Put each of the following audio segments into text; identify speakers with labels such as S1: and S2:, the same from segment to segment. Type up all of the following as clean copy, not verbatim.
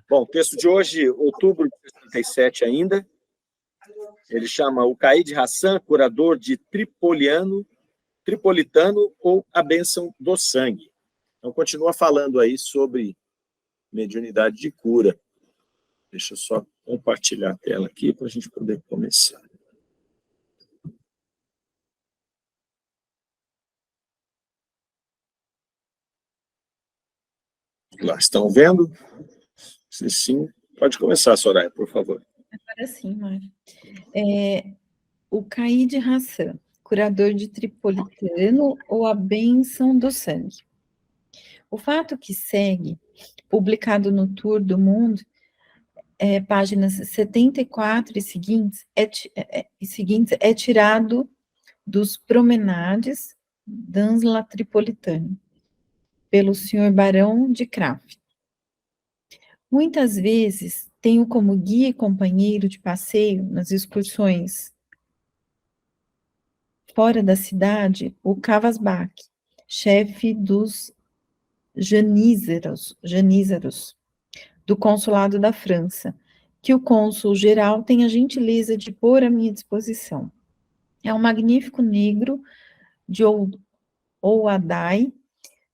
S1: Bom, o texto de hoje, outubro de 67 ainda, ele chama o Caid Hassan, curador de Tripolitano ou a bênção do sangue. Então, continua falando aí sobre mediunidade de cura. Deixa eu só compartilhar a tela aqui para a gente poder começar. Lá, estão vendo? Se sim, pode começar, Soraya, por favor.
S2: Agora sim, Mário. O Caid Hassan, curador de Tripolitano ou a bênção do sangue. O fato que segue, publicado no Tour do Mundo, páginas 74 e seguintes, é tirado dos Promenades dans la Tripolitane, pelo Sr. Barão de Kraft. Muitas vezes tenho como guia e companheiro de passeio nas excursões fora da cidade o Cavasbach, chefe dos janízaros do consulado da França, que o cônsul-geral tem a gentileza de pôr à minha disposição. É um magnífico negro de Ouaddaï,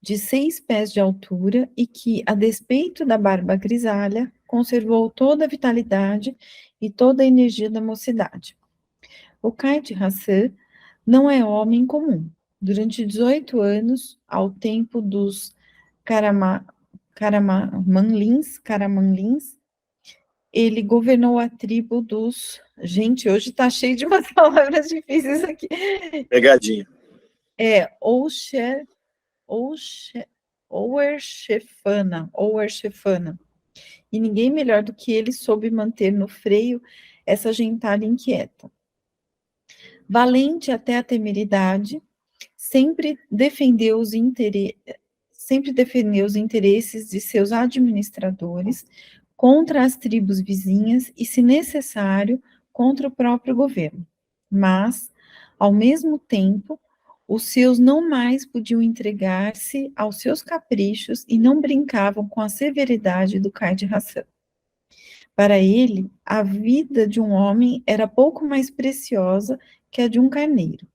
S2: de 6 pés de altura e que, a despeito da barba grisalha, conservou toda a vitalidade e toda a energia da mocidade. O Caid Hassan não é homem comum. Durante 18 anos, ao tempo dos Caramanlins, ele governou a tribo dos... Gente, hoje está cheio de umas palavras difíceis aqui.
S1: Pegadinha.
S2: Ouerchefana. E ninguém melhor do que ele soube manter no freio essa gentalha inquieta. Valente até a temeridade, sempre defendeu os interesses de seus administradores contra as tribos vizinhas e, se necessário, contra o próprio governo. Mas, ao mesmo tempo, os seus não mais podiam entregar-se aos seus caprichos e não brincavam com a severidade do Caid Hassan. Para ele, a vida de um homem era pouco mais preciosa que a de um carneiro,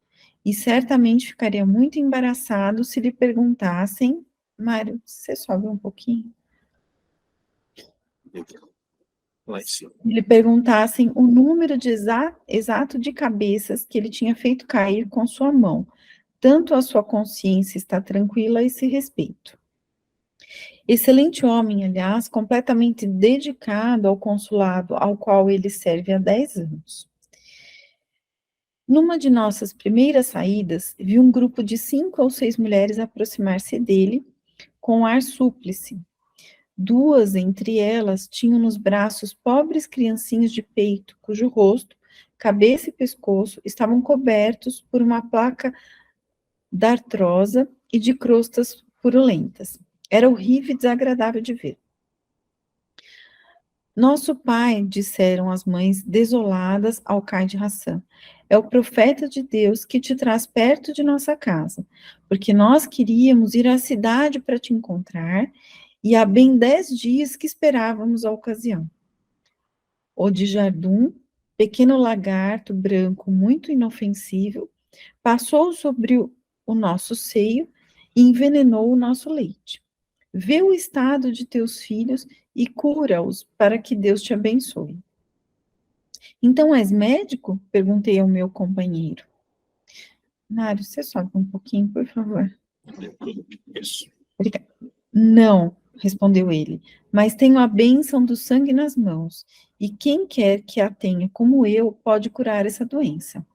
S2: e certamente ficaria muito embaraçado se lhe perguntassem... Mário, você sobe um pouquinho?
S1: Lá em cima.
S2: Lhe perguntassem o número exato de cabeças que ele tinha feito cair com sua mão. Tanto a sua consciência está tranquila a esse respeito. Excelente homem, aliás, completamente dedicado ao consulado ao qual ele serve há 10 anos. Numa de nossas primeiras saídas, vi um grupo de 5 ou 6 mulheres aproximar-se dele com ar súplice. 2 entre elas tinham nos braços pobres criancinhas de peito, cujo rosto, cabeça e pescoço estavam cobertos por uma placa dartrosa e de crostas purulentas. Era horrível e desagradável de ver. Nosso pai, disseram as mães desoladas ao Caid Hassan, é o profeta de Deus que te traz perto de nossa casa, porque nós queríamos ir à cidade para te encontrar e há bem 10 dias que esperávamos a ocasião. O de Jardum, pequeno lagarto branco muito inofensível, passou sobre o nosso seio e envenenou o nosso leite. Vê o estado de teus filhos e cura-os para que Deus te abençoe. Então, és médico? Perguntei ao meu companheiro. Mário, você sobe um pouquinho, por favor.
S1: Isso.
S2: Obrigada. Não, respondeu ele, mas tenho a bênção do sangue nas mãos, e quem quer que a tenha como eu pode curar essa doença.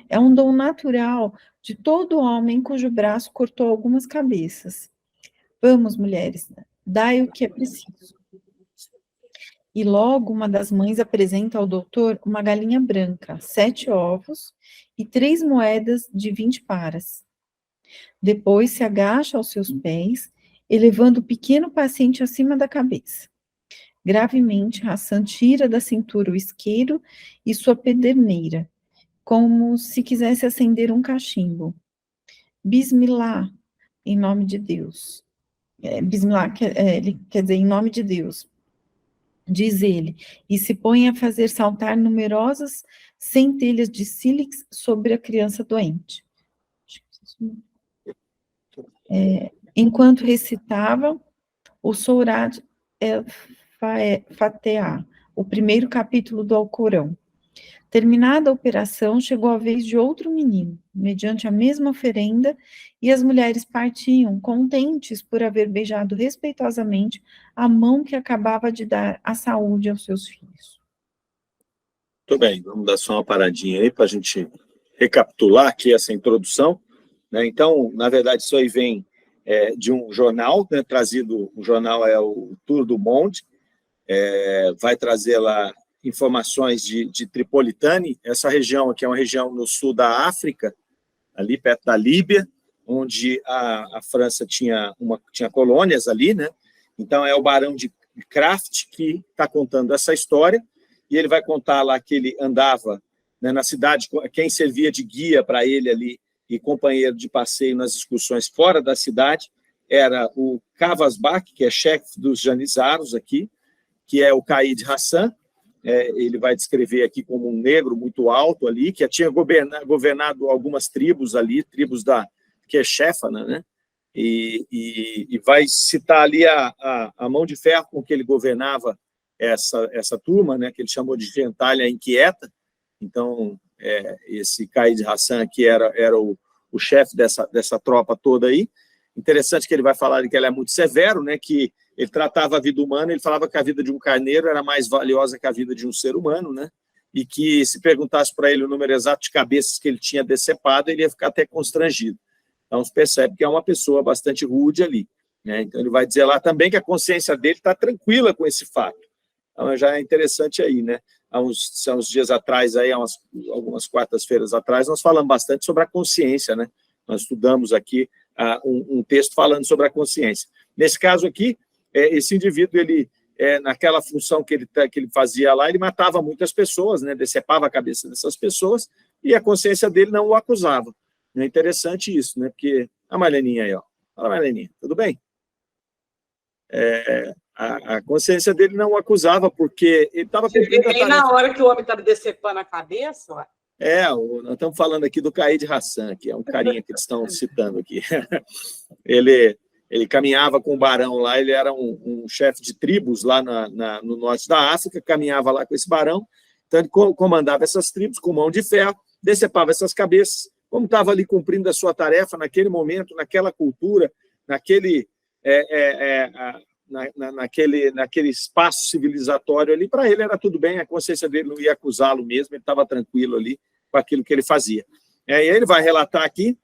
S2: É um dom natural de todo homem cujo braço cortou algumas cabeças. Vamos, mulheres, dai o que é preciso. E logo uma das mães apresenta ao doutor uma galinha branca, 7 ovos e 3 moedas de 20 paras. Depois se agacha aos seus pés, elevando o pequeno paciente acima da cabeça. Gravemente, Hassan tira da cintura o isqueiro e sua pederneira, como se quisesse acender um cachimbo. Bismillah, em nome de Deus. Bismillah, ele quer dizer, em nome de Deus. diz ele, e se põe a fazer saltar numerosas centelhas de sílix sobre a criança doente. Enquanto recitava o Surat el-Fatiha, o primeiro capítulo do Alcorão. Terminada a operação, chegou a vez de outro menino, mediante a mesma oferenda, e as mulheres partiam, contentes por haver beijado respeitosamente a mão que acabava de dar a saúde aos seus filhos.
S1: Muito bem, vamos dar só uma paradinha aí para a gente recapitular aqui essa introdução, né? Então, na verdade, isso aí vem de um jornal, né, trazido, o jornal é o Tour du Monde, vai trazer lá informações de Tripolitane, essa região aqui é uma região no sul da África, ali perto da Líbia, onde a França tinha colônias ali, né? Então é o Barão de Kraft que está contando essa história, e ele vai contar lá que ele andava, né, na cidade, quem servia de guia para ele ali e companheiro de passeio nas excursões fora da cidade era o Kavasbak, que é chefe dos janizaros aqui, que é o Caid Hassan. Ele vai descrever aqui como um negro muito alto ali, que tinha governado algumas tribos ali, tribos da Quechefana, né? E vai citar ali a mão de ferro com que ele governava essa turma, né, que ele chamou de gentalha inquieta. Então, esse Caid Hassan aqui era o chefe dessa tropa toda aí. Interessante que ele vai falar que ele é muito severo, né, que ele tratava a vida humana, ele falava que a vida de um carneiro era mais valiosa que a vida de um ser humano, né, e que se perguntasse para ele o número exato de cabeças que ele tinha decepado, ele ia ficar até constrangido. Então, você percebe que é uma pessoa bastante rude ali, né? Então, ele vai dizer lá também que a consciência dele está tranquila com esse fato. Então, já é interessante aí, né? Há uns dias atrás, aí, algumas quartas-feiras atrás, nós falamos bastante sobre a consciência, né? Nós estudamos aqui um texto falando sobre a consciência. Nesse caso aqui, esse indivíduo, ele, naquela função que ele fazia lá, ele matava muitas pessoas, né? Decepava a cabeça dessas pessoas, e a consciência dele não o acusava. É interessante isso, né? Porque a Marleninha aí, ó. Fala, Marleninha, tudo bem? A consciência dele não o acusava, porque ele estava cumprindo a tarefa.
S3: Na hora que o homem estava decepando a cabeça, ó.
S1: Nós estamos falando aqui do Caid Hassan, que é um carinha que eles estão citando aqui. Ele caminhava com o barão lá, ele era um chefe de tribos lá no norte da África, caminhava lá com esse barão, então ele comandava essas tribos com mão de ferro, decepava essas cabeças, como estava ali cumprindo a sua tarefa naquele momento, naquela cultura, naquele espaço civilizatório ali, para ele era tudo bem, a consciência dele não ia acusá-lo mesmo, ele estava tranquilo ali com aquilo que ele fazia. E aí ele vai relatar aqui,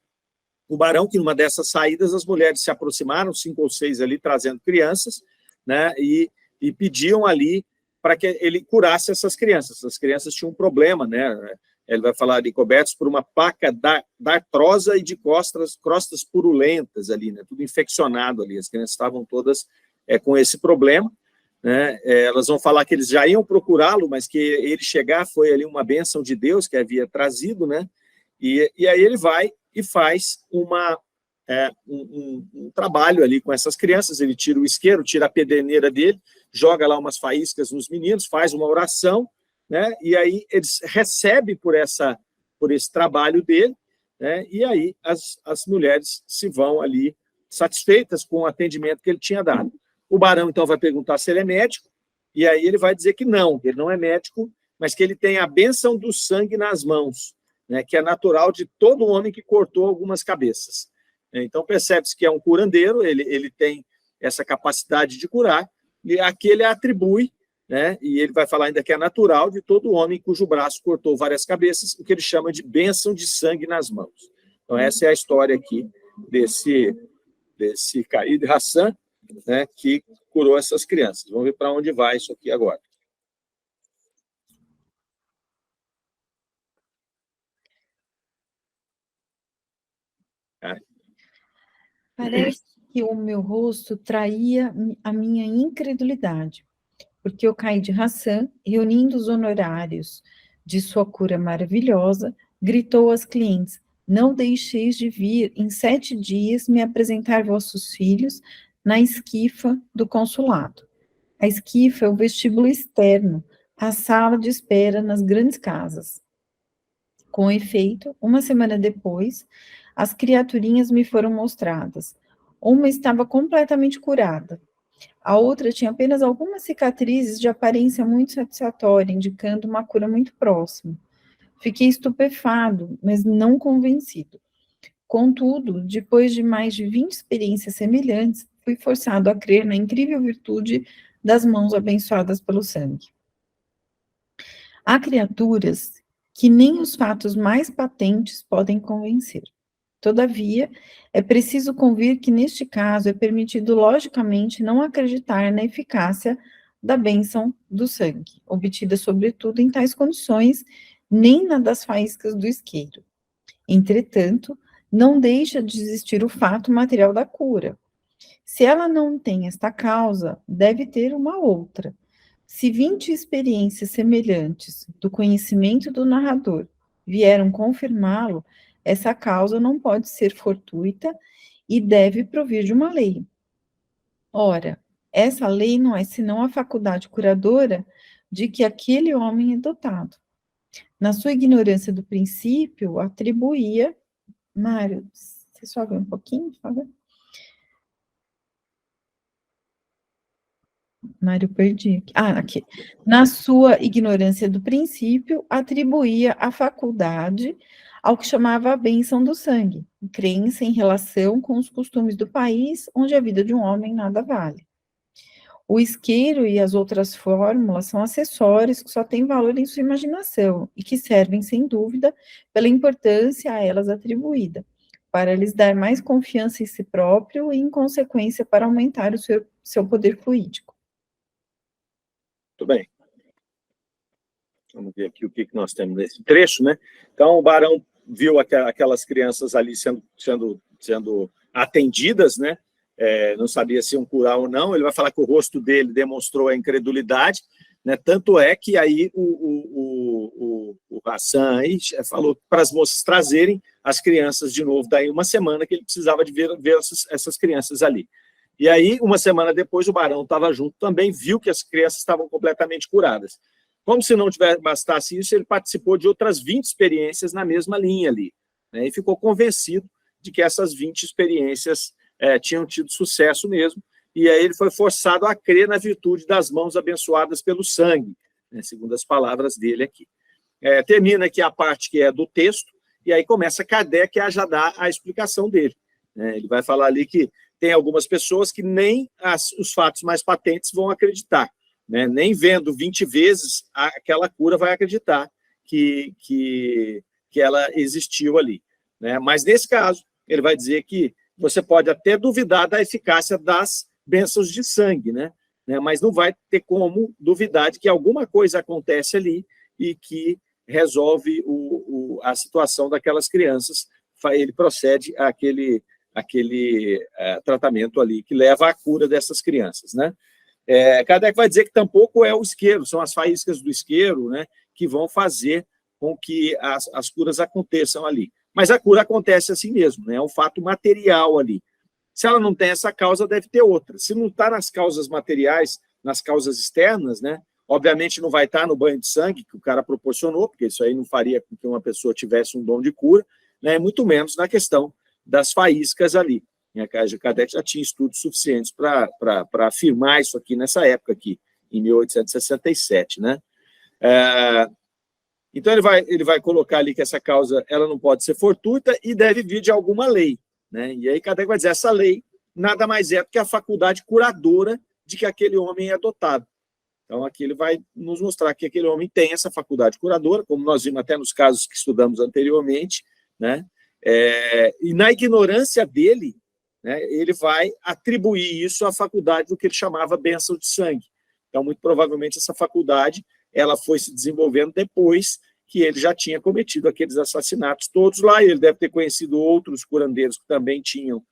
S1: o barão, que numa dessas saídas as mulheres se aproximaram, 5 ou 6 ali, trazendo crianças, né, e pediam ali para que ele curasse essas crianças. As crianças tinham um problema, né? Ele vai falar de cobertos por uma placa da artrosa e de crostas purulentas ali, né? Tudo infeccionado ali. As crianças estavam todas com esse problema, né? Elas vão falar que eles já iam procurá-lo, mas que ele chegar foi ali uma bênção de Deus que havia trazido, né? E aí ele vai e faz um trabalho ali com essas crianças. Ele tira o isqueiro, tira a pederneira dele, joga lá umas faíscas nos meninos, faz uma oração, né? E aí eles recebem por esse trabalho dele, né? E aí as mulheres se vão ali satisfeitas com o atendimento que ele tinha dado. O barão, então, vai perguntar se ele é médico, e aí ele vai dizer que não, ele não é médico, mas que ele tem a bênção do sangue nas mãos, né? Que é natural de todo homem que cortou algumas cabeças. Então, percebe-se que é um curandeiro, ele tem essa capacidade de curar, e aqui ele atribui, né? E ele vai falar ainda que é natural de todo homem cujo braço cortou várias cabeças, o que ele chama de bênção de sangue nas mãos. Então, essa é a história aqui desse Caid Hassan, né, que curou essas crianças. Vamos ver para onde vai isso aqui agora.
S2: Parece que o meu rosto traía a minha incredulidade, porque o Caid Hassan, reunindo os honorários de sua cura maravilhosa, gritou às clientes: não deixeis de vir em 7 dias me apresentar vossos filhos na esquifa do consulado. A esquifa é o vestíbulo externo, a sala de espera nas grandes casas. Com efeito, uma semana depois, as criaturinhas me foram mostradas. Uma estava completamente curada. A outra tinha apenas algumas cicatrizes de aparência muito satisfatória, indicando uma cura muito próxima. Fiquei estupefado, mas não convencido. Contudo, depois de mais de 20 experiências semelhantes, fui forçado a crer na incrível virtude das mãos abençoadas pelo sangue. Há criaturas que nem os fatos mais patentes podem convencer. Todavia, é preciso convir que, neste caso, é permitido, logicamente, não acreditar na eficácia da bênção do sangue, obtida, sobretudo, em tais condições, nem na das faíscas do isqueiro. Entretanto, não deixa de existir o fato material da cura. Se ela não tem esta causa, deve ter uma outra. Se 20 experiências semelhantes do conhecimento do narrador vieram confirmá-lo, essa causa não pode ser fortuita e deve provir de uma lei. Ora, essa lei não é senão a faculdade curadora de que aquele homem é dotado. Na sua ignorância do princípio, atribuía... Mário, você sobe um pouquinho, por favor? Mário, perdi aqui. Ah, aqui. Na sua ignorância do princípio, atribuía a faculdade ao que chamava a bênção do sangue, crença em relação com os costumes do país, onde a vida de um homem nada vale. O isqueiro e as outras fórmulas são acessórios que só têm valor em sua imaginação e que servem, sem dúvida, pela importância a elas atribuída, para lhes dar mais confiança em si próprio e, em consequência, para aumentar o seu poder fluídico.
S1: Muito bem. Vamos ver aqui o que nós temos nesse trecho, né? Então, o Barão viu aquelas crianças ali sendo atendidas, né? Não sabia se iam curar ou não. Ele vai falar que o rosto dele demonstrou a incredulidade, né? Tanto é que aí o Hassan aí falou para as moças trazerem as crianças de novo, daí uma semana que ele precisava de ver essas crianças ali. E aí, uma semana depois, o Barão estava junto também, viu que as crianças estavam completamente curadas. Como se não bastasse isso, ele participou de outras 20 experiências na mesma linha ali, né? E ficou convencido de que essas 20 experiências tinham tido sucesso mesmo, e aí ele foi forçado a crer na virtude das mãos abençoadas pelo sangue, né, segundo as palavras dele aqui. Termina aqui a parte que é do texto, e aí começa Kardec a já dar a explicação dele, né? Ele vai falar ali que tem algumas pessoas que nem os fatos mais patentes vão acreditar, né? Nem vendo 20 vezes aquela cura vai acreditar que ela existiu ali, né? Mas, nesse caso, ele vai dizer que você pode até duvidar da eficácia das bênçãos de sangue, né? Mas não vai ter como duvidar de que alguma coisa acontece ali e que resolve a situação daquelas crianças. Ele procede àquele tratamento ali que leva à cura dessas crianças, né? Kardec vai dizer que tampouco é o isqueiro, são as faíscas do isqueiro, né, que vão fazer com que as curas aconteçam ali. Mas a cura acontece assim mesmo, né? É um fato material ali. Se ela não tem essa causa, deve ter outra. Se não está nas causas materiais, nas causas externas, né? Obviamente não vai estar no banho de sangue que o cara proporcionou, porque isso aí não faria com que uma pessoa tivesse um dom de cura, né? Muito menos na questão das faíscas ali. A Kardec já tinha estudos suficientes para afirmar isso aqui nessa época aqui, em 1867, né? Então, ele vai colocar ali que essa causa ela não pode ser fortuita e deve vir de alguma lei, né? E aí Kardec vai dizer, essa lei nada mais é do que a faculdade curadora de que aquele homem é dotado. Então, aqui ele vai nos mostrar que aquele homem tem essa faculdade curadora, como nós vimos até nos casos que estudamos anteriormente, né? E na ignorância dele, né, ele vai atribuir isso à faculdade do que ele chamava bênção de sangue. Então, muito provavelmente, essa faculdade ela foi se desenvolvendo depois que ele já tinha cometido aqueles assassinatos todos lá, e ele deve ter conhecido outros curandeiros que também tinham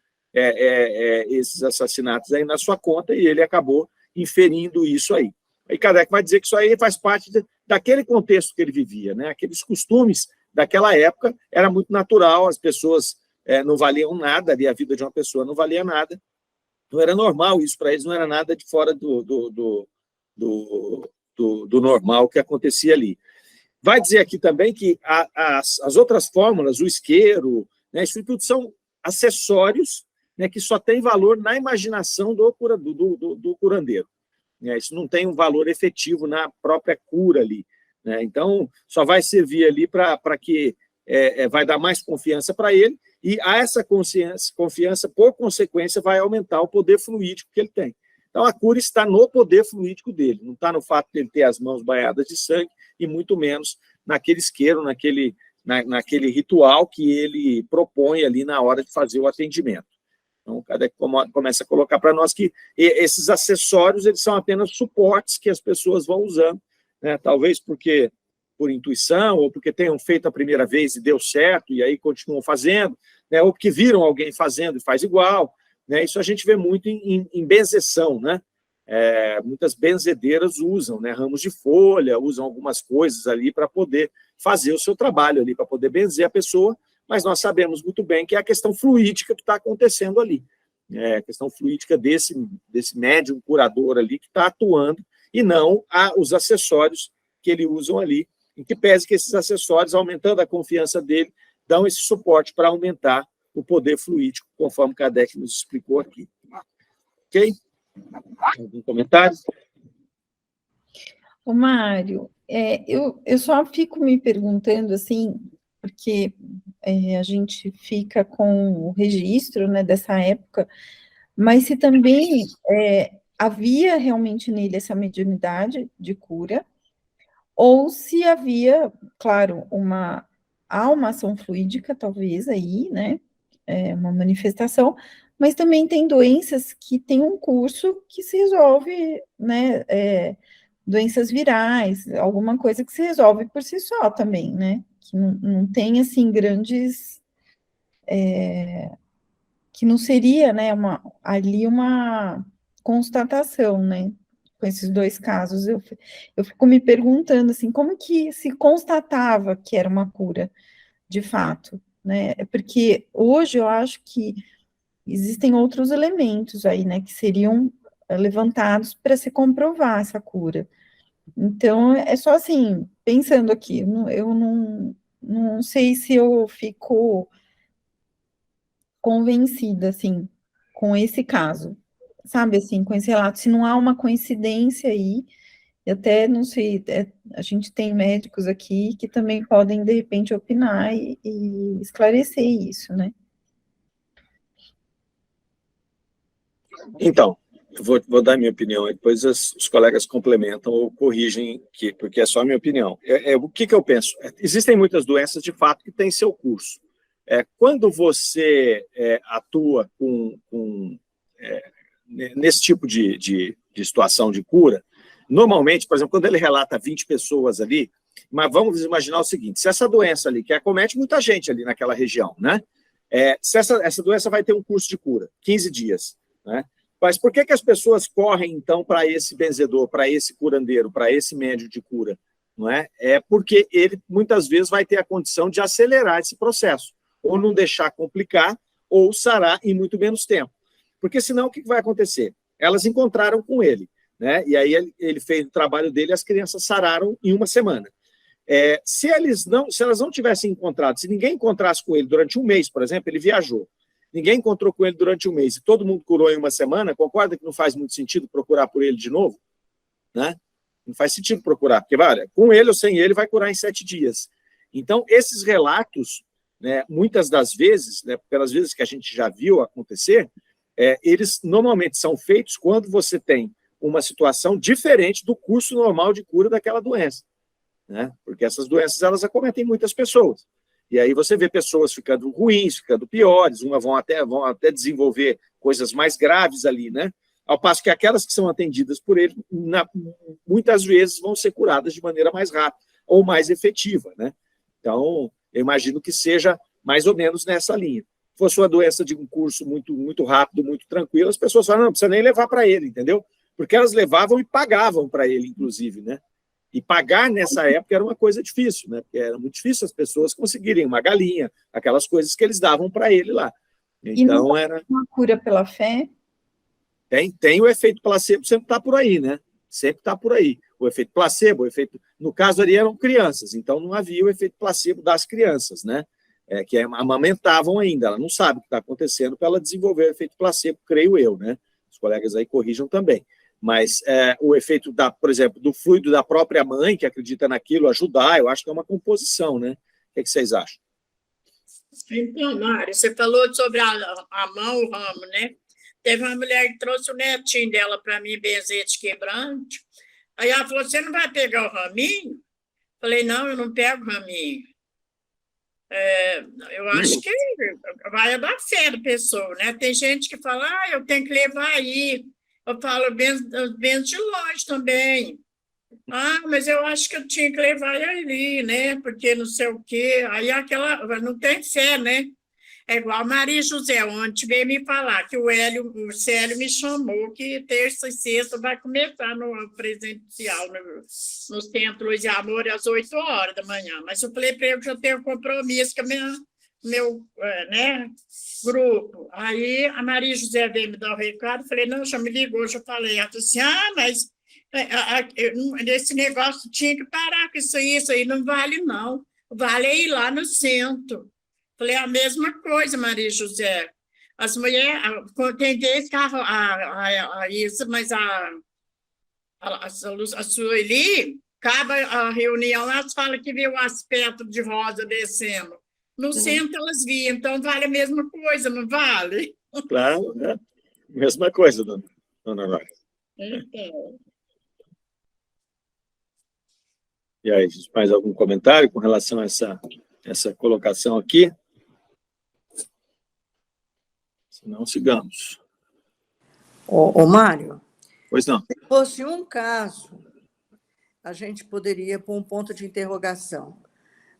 S1: esses assassinatos aí na sua conta, e ele acabou inferindo isso aí. Aí Kardec vai dizer que isso aí faz parte daquele contexto que ele vivia, né? Aqueles costumes daquela época era muito natural, as pessoas não valiam nada, ali a vida de uma pessoa não valia nada, não era normal isso para eles, não era nada de fora do normal que acontecia ali. Vai dizer aqui também que as outras fórmulas, o isqueiro, né, isso tudo são acessórios, né, que só tem valor na imaginação do curandeiro. Né, isso não tem um valor efetivo na própria cura ali. Né, então, só vai servir ali para que vai dar mais confiança para ele, e a essa confiança, por consequência, vai aumentar o poder fluídico que ele tem. Então, a cura está no poder fluídico dele, não está no fato de ele ter as mãos banhadas de sangue, e muito menos naquele isqueiro, naquele ritual que ele propõe ali na hora de fazer o atendimento. Então, o Kardec começa a colocar para nós que esses acessórios eles são apenas suportes que as pessoas vão usando, né? Talvez por intuição, ou porque tenham feito a primeira vez e deu certo, e aí continuam fazendo, né? Ou porque viram alguém fazendo e faz igual. Né? Isso a gente vê muito em benzeção, né? Muitas benzedeiras usam, né, ramos de folha, usam algumas coisas ali para poder fazer o seu trabalho ali, para poder benzer a pessoa, mas nós sabemos muito bem que é a questão fluídica que está acontecendo ali. A questão fluídica desse médium curador ali que está atuando, e não os acessórios que ele usam ali, em que pese que esses acessórios, aumentando a confiança dele, dão esse suporte para aumentar o poder fluídico, conforme Kardec nos explicou aqui. Ok? Algum comentário?
S2: Ô, Mário, eu só fico me perguntando, assim, porque a gente fica com o registro, né, dessa época, mas se também havia realmente nele essa mediunidade de cura, ou se havia, claro, há uma ação fluídica, talvez, aí, né, uma manifestação, mas também tem doenças que têm um curso que se resolve, né, doenças virais, alguma coisa que se resolve por si só também, né, que não tem, assim, grandes, que não seria, né, ali uma constatação, né, com esses dois casos, eu fico me perguntando, assim, como que se constatava que era uma cura, de fato, né, porque hoje eu acho que existem outros elementos aí, né, que seriam levantados para se comprovar essa cura. Então, é só assim, pensando aqui, eu não sei se eu fico convencida, assim, com esse caso, sabe, assim, com esse relato, se não há uma coincidência aí, eu até não sei, a gente tem médicos aqui que também podem, de repente, opinar e esclarecer isso, né?
S1: Então, eu vou dar minha opinião, e depois os colegas complementam ou corrigem, porque é só a minha opinião. O que eu penso? Existem muitas doenças, de fato, que têm seu curso. Quando você atua nesse tipo de situação de cura, normalmente, por exemplo, quando ele relata 20 pessoas ali, mas vamos imaginar o seguinte, se essa doença ali, que acomete muita gente ali naquela região, né? Se essa doença vai ter um curso de cura, 15 dias, né? Mas por que as pessoas correm, então, para esse benzedor, para esse curandeiro, para esse médium de cura? Não é? Porque ele, muitas vezes, vai ter a condição de acelerar esse processo, ou não deixar complicar, ou sarar em muito menos tempo. Porque, senão, o que vai acontecer? Elas encontraram com ele, né? E aí ele fez o trabalho dele e as crianças sararam em uma semana. Se elas não tivessem encontrado, se ninguém encontrasse com ele durante um mês, por exemplo, ele viajou, ninguém encontrou com ele durante um mês e todo mundo curou em uma semana, concorda que não faz muito sentido procurar por ele de novo? Né? Não faz sentido procurar, porque, olha, com ele ou sem ele vai curar em 7 dias. Então, esses relatos, né, muitas das vezes, né, pelas vezes que a gente já viu acontecer, eles normalmente são feitos quando você tem uma situação diferente do curso normal de cura daquela doença. Né? Porque essas doenças, elas acometem muitas pessoas. E aí você vê pessoas ficando ruins, ficando piores, umas vão até desenvolver coisas mais graves ali, né? Ao passo que aquelas que são atendidas por ele, muitas vezes vão ser curadas de maneira mais rápida ou mais efetiva, né? Então, eu imagino que seja mais ou menos nessa linha. Se fosse uma doença de um curso muito, muito rápido, muito tranquilo, as pessoas falam, não precisa nem levar para ele, entendeu? Porque elas levavam e pagavam para ele, inclusive, né? E pagar nessa época era uma coisa difícil, né? Porque era muito difícil as pessoas conseguirem uma galinha, aquelas coisas que eles davam para ele lá. Então,
S2: e não era uma cura pela fé?
S1: Tem o efeito placebo, sempre está por aí, né? Sempre está por aí. O efeito placebo, no caso ali eram crianças, então não havia o efeito placebo das crianças, né? Que amamentavam ainda, ela não sabe o que está acontecendo para ela desenvolver o efeito placebo, creio eu, né? Os colegas aí corrijam também. Mas o efeito, por exemplo, do fluido da própria mãe, que acredita naquilo, ajudar, eu acho que é uma composição, né? O que vocês acham?
S4: Então, Mário, você falou sobre a mão, o ramo, né? Teve uma mulher que trouxe o netinho dela para mim, benzete quebrante. Aí ela falou, você não vai pegar o raminho? Falei, não, eu não pego o raminho. Eu acho que vai da fé da pessoa, né? Tem gente que fala, eu tenho que levar aí. Eu falo, benzo de longe também. Mas eu acho que eu tinha que levar ali, né? Porque não sei o quê. Aí não tem fé, né? É igual a Maria José, ontem veio me falar que o Célio me chamou que terça e sexta vai começar no presencial, no Centro Luz e Amor, às 8 horas da manhã. Mas eu falei para ele que eu tenho compromisso com meu grupo. Aí a Maria José veio me dar o recado, falei, não, já me ligou, já falei. Ela disse assim, mas esse negócio tinha que parar com isso aí não vale, não. Vale ir lá no centro. Falei, a mesma coisa, Maria José. As mulheres, tem vezes que mas a Sueli, acaba a reunião, elas falam que viu o aspecto de rosa descendo. No centro elas viam, então vale a mesma coisa, não vale?
S1: Claro, né? Mesma coisa, dona Nora.
S4: Então.
S1: E aí, mais algum comentário com relação a essa colocação aqui? Se não, sigamos.
S5: Ô, Mário,
S1: Pois não.
S5: se fosse um caso, a gente poderia pôr um ponto de interrogação.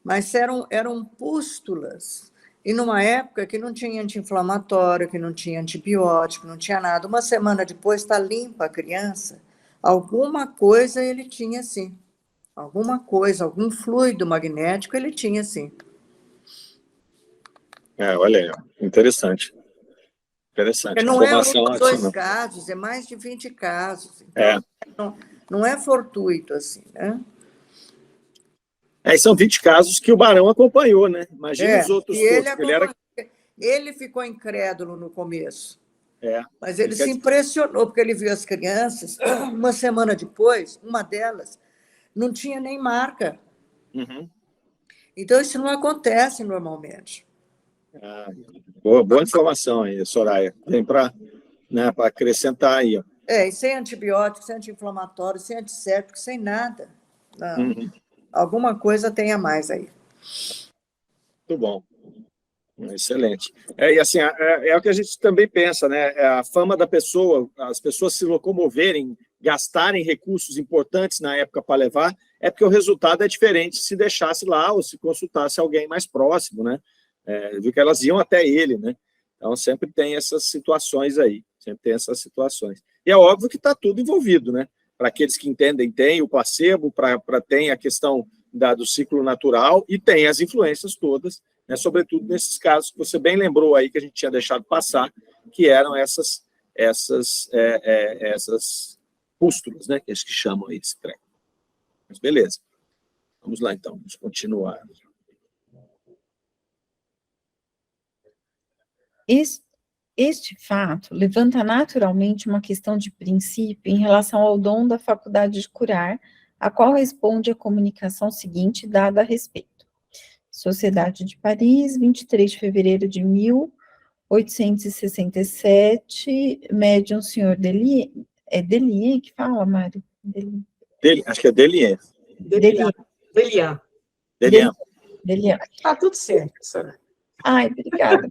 S5: Mas eram pústulas, e numa época que não tinha anti-inflamatório, que não tinha antibiótico, não tinha nada. Uma semana depois está limpa a criança, alguma coisa ele tinha sim. Alguma coisa, algum fluido magnético ele tinha sim.
S1: Olha aí, interessante. Interessante.
S5: Não é um
S1: Informação
S5: ou dois
S1: adicional.
S5: casos, é mais de 20 casos. Então, não é fortuito assim, né?
S1: E são 20 casos que o Barão acompanhou, né? Imagina os outros todos.
S5: Ele ficou incrédulo no começo. Mas ele
S1: quer
S5: se impressionou, porque ele viu as crianças, uma semana depois, uma delas não tinha nem marca.
S1: Uhum.
S5: Então, isso não acontece normalmente.
S1: Boa informação aí, Soraya. Vem para acrescentar aí. Ó.
S5: E sem antibiótico, sem anti-inflamatório, sem antisséptico, sem nada. Alguma coisa tem a mais aí.
S1: Muito bom. Excelente. E assim, é o que a gente também pensa, né? A fama da pessoa, as pessoas se locomoverem, gastarem recursos importantes na época para levar, é porque o resultado é diferente se deixasse lá ou se consultasse alguém mais próximo, né? Viu que elas iam até ele, né? Então, sempre tem essas situações aí, sempre tem essas situações. E é óbvio que está tudo envolvido, né? Para aqueles que entendem, tem o placebo, tem a questão do ciclo natural e tem as influências todas, né? Sobretudo nesses casos que você bem lembrou aí, que a gente tinha deixado passar, que eram essas pústulas, né? Que eles que chamam aí desse treco. Mas beleza. Vamos lá, então. Vamos continuar.
S2: Este fato levanta naturalmente uma questão de princípio em relação ao dom da faculdade de curar, a qual responde a comunicação seguinte dada a respeito. Sociedade de Paris, 23 de fevereiro de 1867, médium senhor Delia. É Delia que fala, Mário?
S1: Acho que é Delia.
S2: Delia.
S3: Tá tudo certo, senhora.
S2: Ai, obrigada.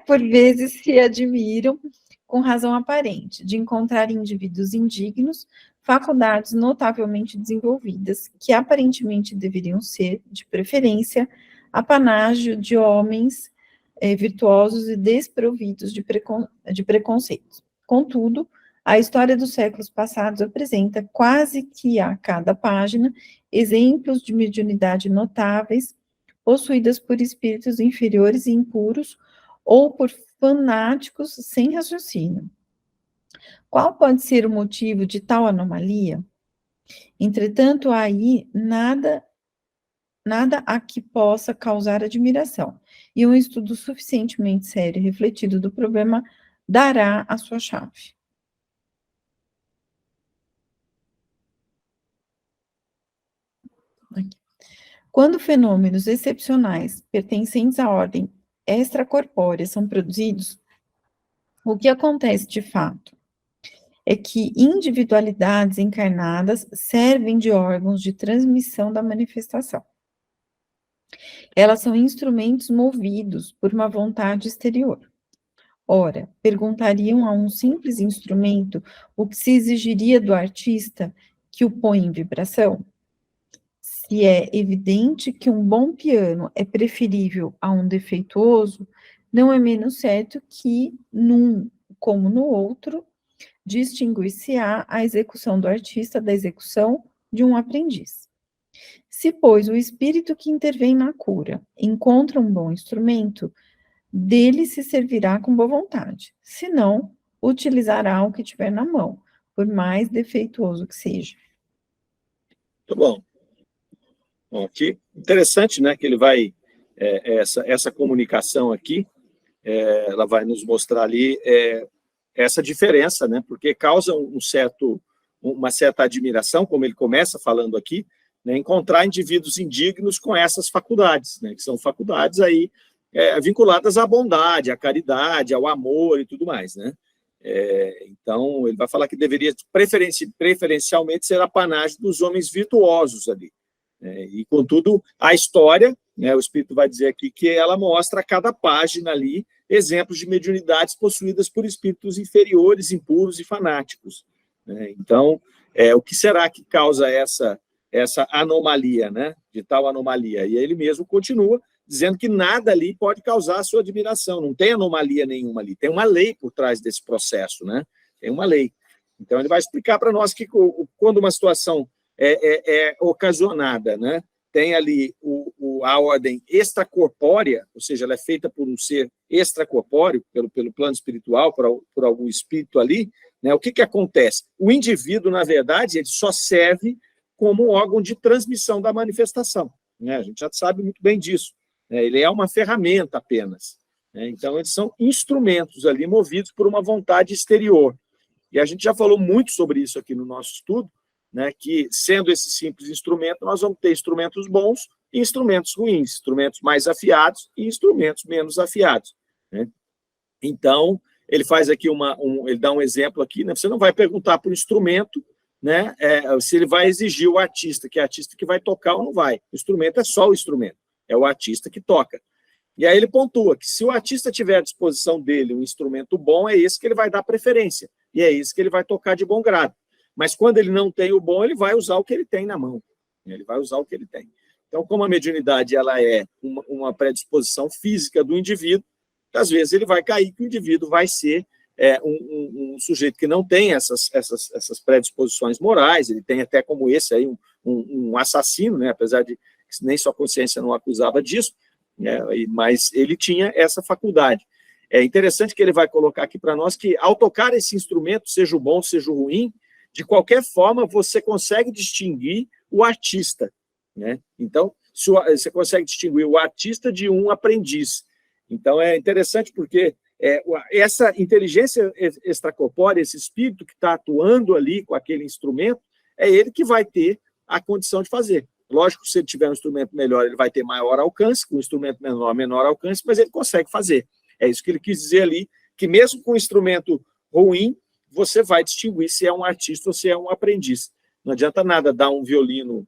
S2: Por vezes se admiram, com razão aparente, de encontrar indivíduos indignos, faculdades notavelmente desenvolvidas, que aparentemente deveriam ser, de preferência, apanágio de homens virtuosos e desprovidos de preconceitos. Contudo, a história dos séculos passados apresenta, quase que a cada página, exemplos de mediunidade notáveis, possuídas por espíritos inferiores e impuros, ou por fanáticos sem raciocínio. Qual pode ser o motivo de tal anomalia? Entretanto, aí nada a que possa causar admiração, e um estudo suficientemente sério e refletido do problema dará a sua chave. Aqui. Quando fenômenos excepcionais pertencentes à ordem extracorpórea são produzidos, o que acontece de fato é que individualidades encarnadas servem de órgãos de transmissão da manifestação. Elas são instrumentos movidos por uma vontade exterior. Ora, perguntariam a um simples instrumento o que se exigiria do artista que o põe em vibração? Se é evidente que um bom piano é preferível a um defeituoso, não é menos certo que, num como no outro, distinguir-se-á a execução do artista da execução de um aprendiz. Se, pois, o espírito que intervém na cura encontra um bom instrumento, dele se servirá com boa vontade. Se não, utilizará o que tiver na mão, por mais defeituoso que seja.
S1: Muito bom. Bom, aqui, interessante, né, que ele vai, essa comunicação aqui, ela vai nos mostrar ali essa diferença, né, porque causa uma certa admiração, como ele começa falando aqui, né, encontrar indivíduos indignos com essas faculdades, né, que são faculdades aí vinculadas à bondade, à caridade, ao amor e tudo mais, né. Então, ele vai falar que deveria preferencialmente ser apanagem dos homens virtuosos ali. E, contudo, a história, né, o Espírito vai dizer aqui que ela mostra a cada página ali exemplos de mediunidades possuídas por espíritos inferiores, impuros e fanáticos. Né? Então, o que será que causa essa anomalia, né, de tal anomalia? E ele mesmo continua dizendo que nada ali pode causar a sua admiração, não tem anomalia nenhuma ali, tem uma lei por trás desse processo, né? Tem uma lei. Então, ele vai explicar para nós que quando uma situação é ocasionada, né? Tem ali a ordem extracorpórea, ou seja, ela é feita por um ser extracorpóreo, pelo plano espiritual, por algum espírito ali, né? O que acontece? O indivíduo, na verdade, ele só serve como órgão de transmissão da manifestação, né? A gente já sabe muito bem disso, né? Ele é uma ferramenta apenas, né? Então, eles são instrumentos ali movidos por uma vontade exterior. E a gente já falou muito sobre isso aqui no nosso estudo, né, que, sendo esse simples instrumento, nós vamos ter instrumentos bons e instrumentos ruins, instrumentos mais afiados e instrumentos menos afiados. Né? Então, ele faz aqui ele dá um exemplo aqui, né, você não vai perguntar para o instrumento, né, se ele vai exigir o artista, que é o artista que vai tocar ou não vai. O instrumento é só o instrumento, é o artista que toca. E aí ele pontua que se o artista tiver à disposição dele um instrumento bom, é esse que ele vai dar preferência, e é esse que ele vai tocar de bom grado. Mas quando ele não tem o bom, ele vai usar o que ele tem na mão. Ele vai usar o que ele tem. Então, como a mediunidade ela é uma predisposição física do indivíduo, às vezes ele vai cair que o indivíduo vai ser um sujeito que não tem essas predisposições morais, ele tem até como esse aí um assassino, né? Apesar de que nem sua consciência não acusava disso, né? Mas ele tinha essa faculdade. É interessante que ele vai colocar aqui para nós que, ao tocar esse instrumento, seja o bom, seja o ruim, de qualquer forma, você consegue distinguir o artista, né? Então, você consegue distinguir o artista de um aprendiz. Então, é interessante porque essa inteligência extracorpórea, esse espírito que está atuando ali com aquele instrumento, é ele que vai ter a condição de fazer. Lógico, se ele tiver um instrumento melhor, ele vai ter maior alcance, com um instrumento menor alcance, mas ele consegue fazer. É isso que ele quis dizer ali, que mesmo com um instrumento ruim, você vai distinguir se é um artista ou se é um aprendiz. Não adianta nada dar um violino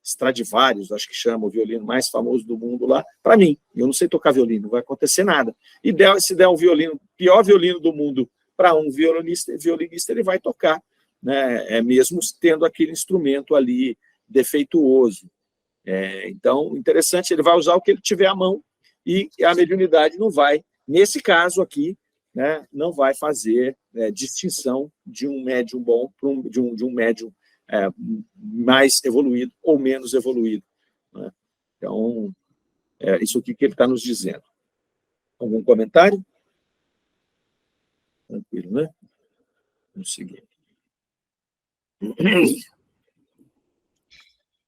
S1: Stradivarius, acho que chama o violino mais famoso do mundo lá, para mim. Eu não sei tocar violino, não vai acontecer nada. E se der um violino, pior violino do mundo, para um violinista, ele vai tocar, né? Mesmo tendo aquele instrumento ali defeituoso. Então, interessante, ele vai usar o que ele tiver à mão e a mediunidade não vai, nesse caso aqui, né, não vai fazer distinção de um médium bom de um médium mais evoluído ou menos evoluído. Né? Então, isso aqui que ele está nos dizendo. Algum comentário? Tranquilo, né? Vamos seguir.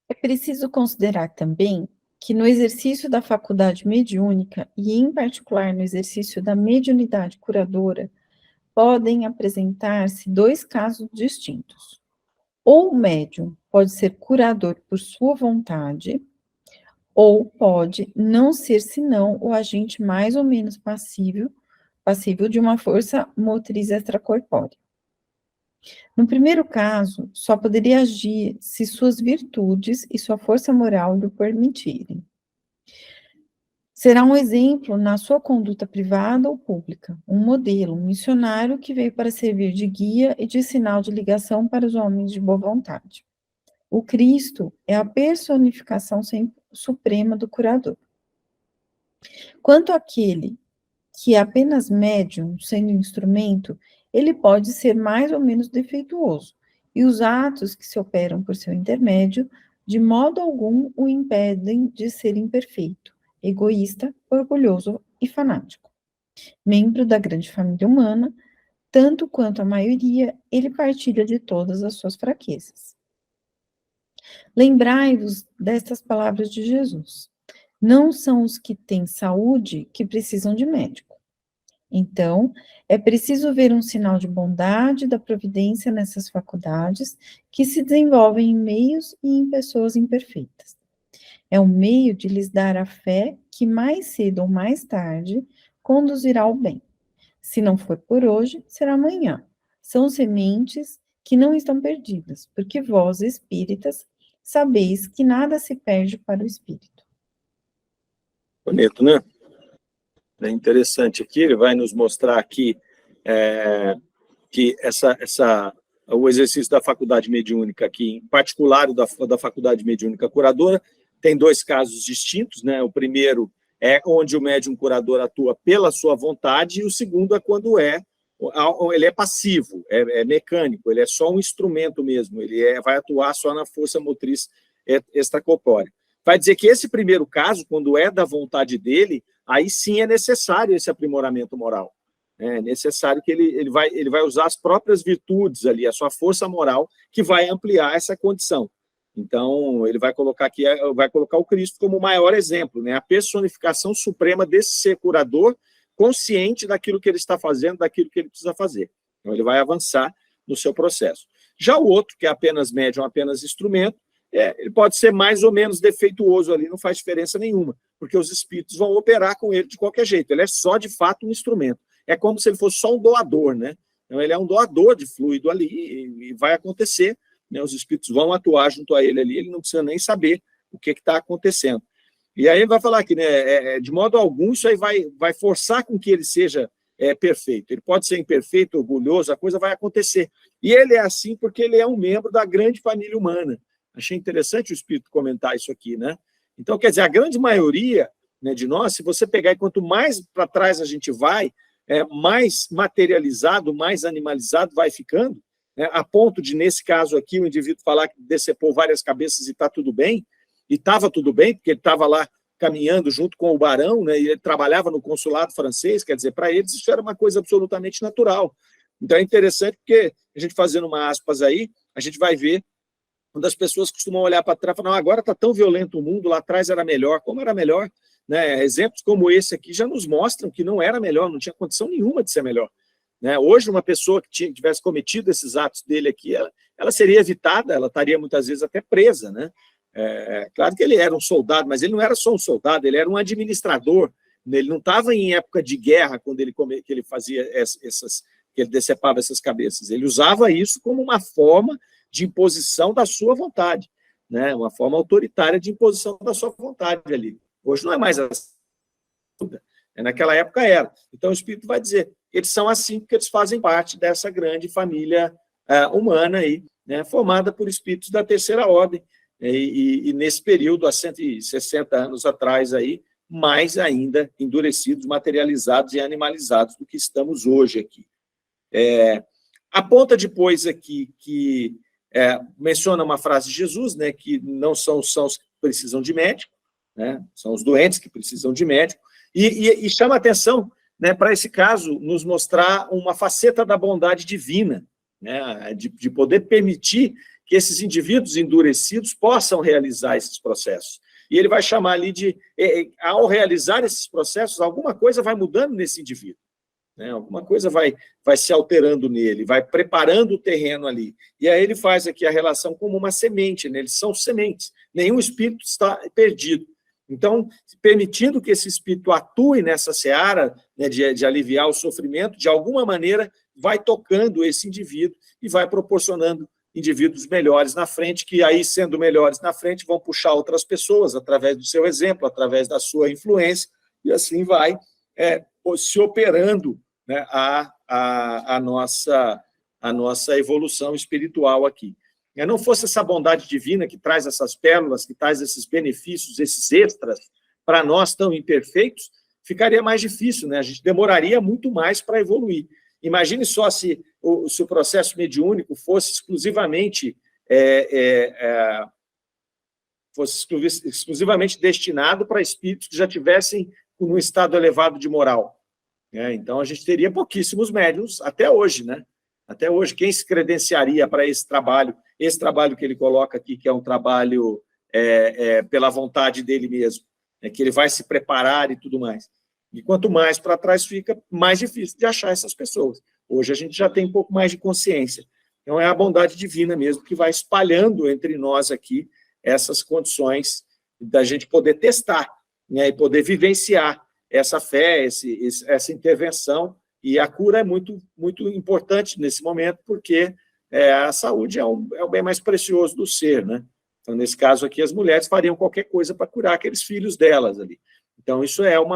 S2: É preciso considerar também que no exercício da faculdade mediúnica, e em particular no exercício da mediunidade curadora, podem apresentar-se dois casos distintos. Ou o médium pode ser curador por sua vontade, ou pode não ser senão o agente mais ou menos passível de uma força motriz extracorpórea. No primeiro caso, só poderia agir se suas virtudes e sua força moral lhe permitirem. Será um exemplo na sua conduta privada ou pública, um modelo, um missionário que veio para servir de guia e de sinal de ligação para os homens de boa vontade. O Cristo é a personificação suprema do curador. Quanto àquele que é apenas médium, sendo instrumento, ele pode ser mais ou menos defeituoso, e os atos que se operam por seu intermédio, de modo algum o impedem de ser imperfeito, egoísta, orgulhoso e fanático. Membro da grande família humana, tanto quanto a maioria, ele partilha de todas as suas fraquezas. Lembrai-vos destas palavras de Jesus. Não são os que têm saúde que precisam de médico. Então, é preciso ver um sinal de bondade da providência nessas faculdades que se desenvolvem em meios e em pessoas imperfeitas. É um meio de lhes dar a fé que mais cedo ou mais tarde conduzirá ao bem. Se não for por hoje, será amanhã. São sementes que não estão perdidas, porque vós, espíritas, sabeis que nada se perde para o espírito.
S1: Bonito, né? É interessante aqui, ele vai nos mostrar aqui que o exercício da faculdade mediúnica aqui, em particular o da faculdade mediúnica curadora, tem dois casos distintos, né? O primeiro é onde o médium curador atua pela sua vontade, e o segundo é quando ele é passivo, é mecânico, ele é só um instrumento mesmo, ele vai atuar só na força motriz extracorpórea. Vai dizer que esse primeiro caso, quando é da vontade dele, aí sim é necessário esse aprimoramento moral. É necessário que ele vai usar as próprias virtudes ali, a sua força moral, que vai ampliar essa condição. Então, ele vai colocar aqui, vai colocar o Cristo como o maior exemplo, né? A personificação suprema desse ser curador, consciente daquilo que ele está fazendo, daquilo que ele precisa fazer. Então, ele vai avançar no seu processo. Já o outro, que é apenas médium, apenas instrumento, ele pode ser mais ou menos defeituoso ali, não faz diferença nenhuma, porque os espíritos vão operar com ele de qualquer jeito. Ele é só, de fato, um instrumento. É como se ele fosse só um doador, né? Então, ele é um doador de fluido ali e vai acontecer, né? Os espíritos vão atuar junto a ele ali, ele não precisa nem saber o que está acontecendo. E aí ele vai falar que, né, de modo algum, isso aí vai forçar com que ele seja perfeito. Ele pode ser imperfeito, orgulhoso, a coisa vai acontecer. E ele é assim porque ele é um membro da grande família humana. Achei interessante o espírito comentar isso aqui, né? Então, quer dizer, a grande maioria, né, de nós, se você pegar, e quanto mais para trás a gente vai, mais materializado, mais animalizado vai ficando, né, a ponto de, nesse caso aqui, o indivíduo falar que decepou várias cabeças e está tudo bem, e estava tudo bem, porque ele estava lá caminhando junto com o barão, né, e ele trabalhava no consulado francês, quer dizer, para eles isso era uma coisa absolutamente natural. Então é interessante porque, a gente fazendo uma aspas aí, a gente vai ver quando as pessoas costumam olhar para trás e falar, não, agora está tão violento o mundo, lá atrás era melhor. Como era melhor? Né? Exemplos como esse aqui já nos mostram que não era melhor, não tinha condição nenhuma de ser melhor. Né? Hoje, uma pessoa que tivesse cometido esses atos dele aqui, ela seria evitada, ela estaria muitas vezes até presa. Né? Claro que ele era um soldado, mas ele não era só um soldado, ele era um administrador. Ele não estava em época de guerra, quando que ele fazia que ele decepava essas cabeças. Ele usava isso como uma forma de imposição da sua vontade, né? Uma forma autoritária de imposição da sua vontade ali. Hoje não é mais assim. Naquela época era. Então o Espírito vai dizer, eles são assim porque eles fazem parte dessa grande família humana aí, né? Formada por espíritos da terceira ordem, e nesse período, há 160 anos atrás, aí, mais ainda endurecidos, materializados e animalizados do que estamos hoje aqui. Aponta depois aqui que menciona uma frase de Jesus, né, que não são os que precisam de médico, né, são os doentes que precisam de médico, e chama a atenção, né, para esse caso, nos mostrar uma faceta da bondade divina, né, de poder permitir que esses indivíduos endurecidos possam realizar esses processos. E ele vai chamar ali de, ao realizar esses processos, alguma coisa vai mudando nesse indivíduo, né? Alguma coisa vai se alterando nele, vai preparando o terreno ali. E aí ele faz aqui a relação como uma semente, né? Eles são sementes, nenhum espírito está perdido. Então, permitindo que esse espírito atue nessa seara, né, de aliviar o sofrimento, de alguma maneira vai tocando esse indivíduo e vai proporcionando indivíduos melhores na frente, que aí, sendo melhores na frente, vão puxar outras pessoas através do seu exemplo, através da sua influência, e assim vai se operando, né, a nossa evolução espiritual aqui. Não fosse essa bondade divina que traz essas pérolas, que traz esses benefícios, esses extras, para nós tão imperfeitos, ficaria mais difícil, né? A gente demoraria muito mais para evoluir. Imagine só se o processo mediúnico fosse exclusivamente destinado para espíritos que já tivessem num estado elevado de moral. Então, a gente teria pouquíssimos médiuns até hoje, né? Até hoje, quem se credenciaria para esse trabalho que ele coloca aqui, que é um trabalho pela vontade dele mesmo, que ele vai se preparar e tudo mais. E quanto mais para trás fica, mais difícil de achar essas pessoas. Hoje a gente já tem um pouco mais de consciência. Então, é a bondade divina mesmo que vai espalhando entre nós aqui essas condições da gente poder testar, né, e poder vivenciar essa fé, essa intervenção. E a cura é muito, muito importante nesse momento, porque a saúde é o bem mais precioso do ser, né? Então, nesse caso aqui, as mulheres fariam qualquer coisa para curar aqueles filhos delas ali. Então, isso é uma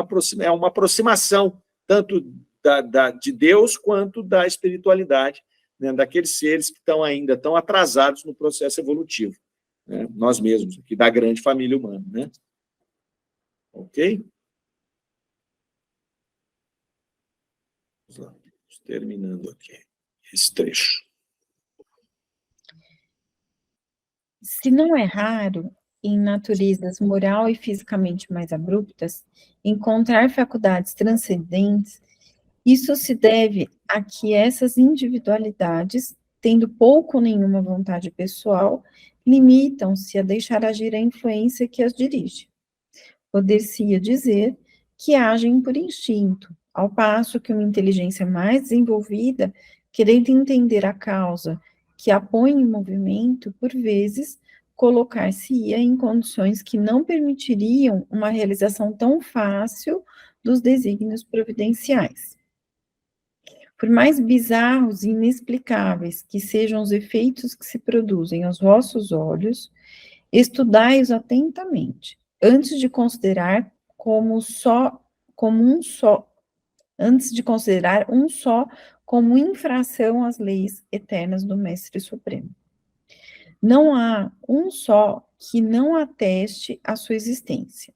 S1: aproximação, tanto de Deus quanto da espiritualidade, né, daqueles seres que estão ainda tão atrasados no processo evolutivo, né? Nós mesmos, aqui da grande família humana, né? Ok? Vamos lá, terminando aqui esse trecho.
S2: Se não é raro, em naturezas moral e fisicamente mais abruptas, encontrar faculdades transcendentes, isso se deve a que essas individualidades, tendo pouco ou nenhuma vontade pessoal, limitam-se a deixar agir a influência que as dirige. Poder-se-ia dizer que agem por instinto, ao passo que uma inteligência mais desenvolvida, querendo entender a causa que a põe em movimento, por vezes, colocar-se-ia em condições que não permitiriam uma realização tão fácil dos desígnios providenciais. Por mais bizarros e inexplicáveis que sejam os efeitos que se produzem aos vossos olhos, estudai-os atentamente, antes de considerar um só como infração às leis eternas do Mestre Supremo. Não há um só que não ateste a sua existência,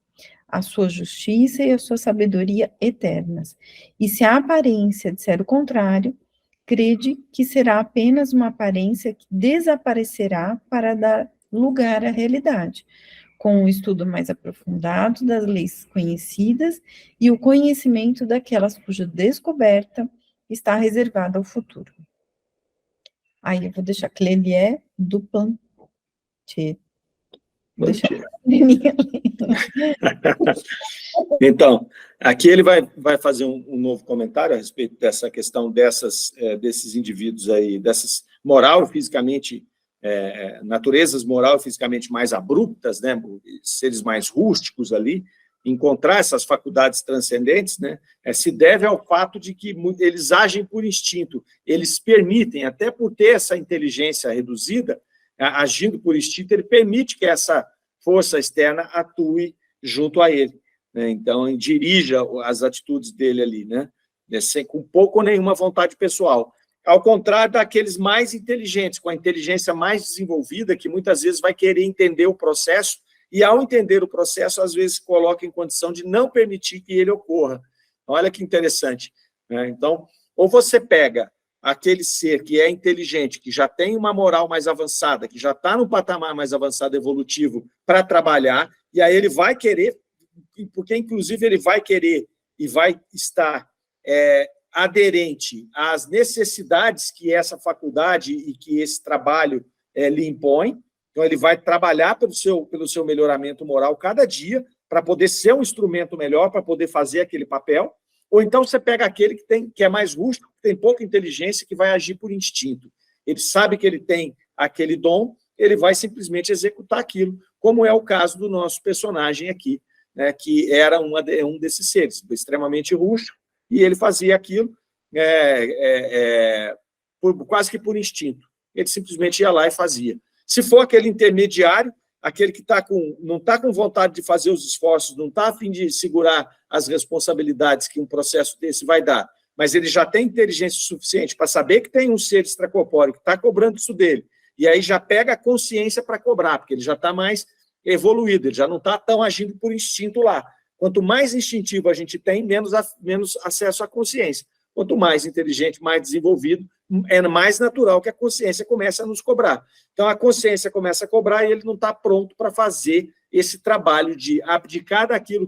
S2: a sua justiça e a sua sabedoria eternas. E se a aparência disser o contrário, crede que será apenas uma aparência que desaparecerá para dar lugar à realidade, com o estudo mais aprofundado das leis conhecidas e o conhecimento daquelas cuja descoberta está reservada ao futuro. Aí eu vou deixar Clélie do Plantier.
S1: Então, aqui ele vai fazer um novo comentário a respeito dessa questão desses indivíduos aí, dessas moral e fisicamente, naturezas moral e fisicamente mais abruptas, né, seres mais rústicos ali, encontrar essas faculdades transcendentes, né, se deve ao fato de que eles agem por instinto, eles permitem, até por ter essa inteligência reduzida, agindo por instinto, ele permite que essa força externa atue junto a ele, né? Então, dirija as atitudes dele ali, né? Com pouco ou nenhuma vontade pessoal. Ao contrário daqueles mais inteligentes, com a inteligência mais desenvolvida, que muitas vezes vai querer entender o processo, e ao entender o processo, às vezes coloca em condição de não permitir que ele ocorra. Olha que interessante, né? Então, ou você pega aquele ser que é inteligente, que já tem uma moral mais avançada, que já está no patamar mais avançado evolutivo para trabalhar, e aí ele vai querer, porque inclusive ele vai querer e vai estar aderente às necessidades que essa faculdade e que esse trabalho lhe impõe. Então, ele vai trabalhar pelo seu melhoramento moral cada dia para poder ser um instrumento melhor, para poder fazer aquele papel. Ou então você pega aquele que é mais rústico, que tem pouca inteligência, que vai agir por instinto. Ele sabe que ele tem aquele dom, ele vai simplesmente executar aquilo, como é o caso do nosso personagem aqui, né, que era um desses seres, extremamente rústico, e ele fazia aquilo quase que por instinto. Ele simplesmente ia lá e fazia. Se for aquele intermediário, aquele que não está com vontade de fazer os esforços, não está a fim de segurar as responsabilidades que um processo desse vai dar, mas ele já tem inteligência suficiente para saber que tem um ser extracorpóreo que está cobrando isso dele, e aí já pega a consciência para cobrar, porque ele já está mais evoluído, ele já não está tão agindo por instinto lá. Quanto mais instintivo a gente tem, menos acesso à consciência. Quanto mais inteligente, mais desenvolvido, é mais natural que a consciência comece a nos cobrar. Então, a consciência começa a cobrar e ele não está pronto para fazer esse trabalho de abdicar daquilo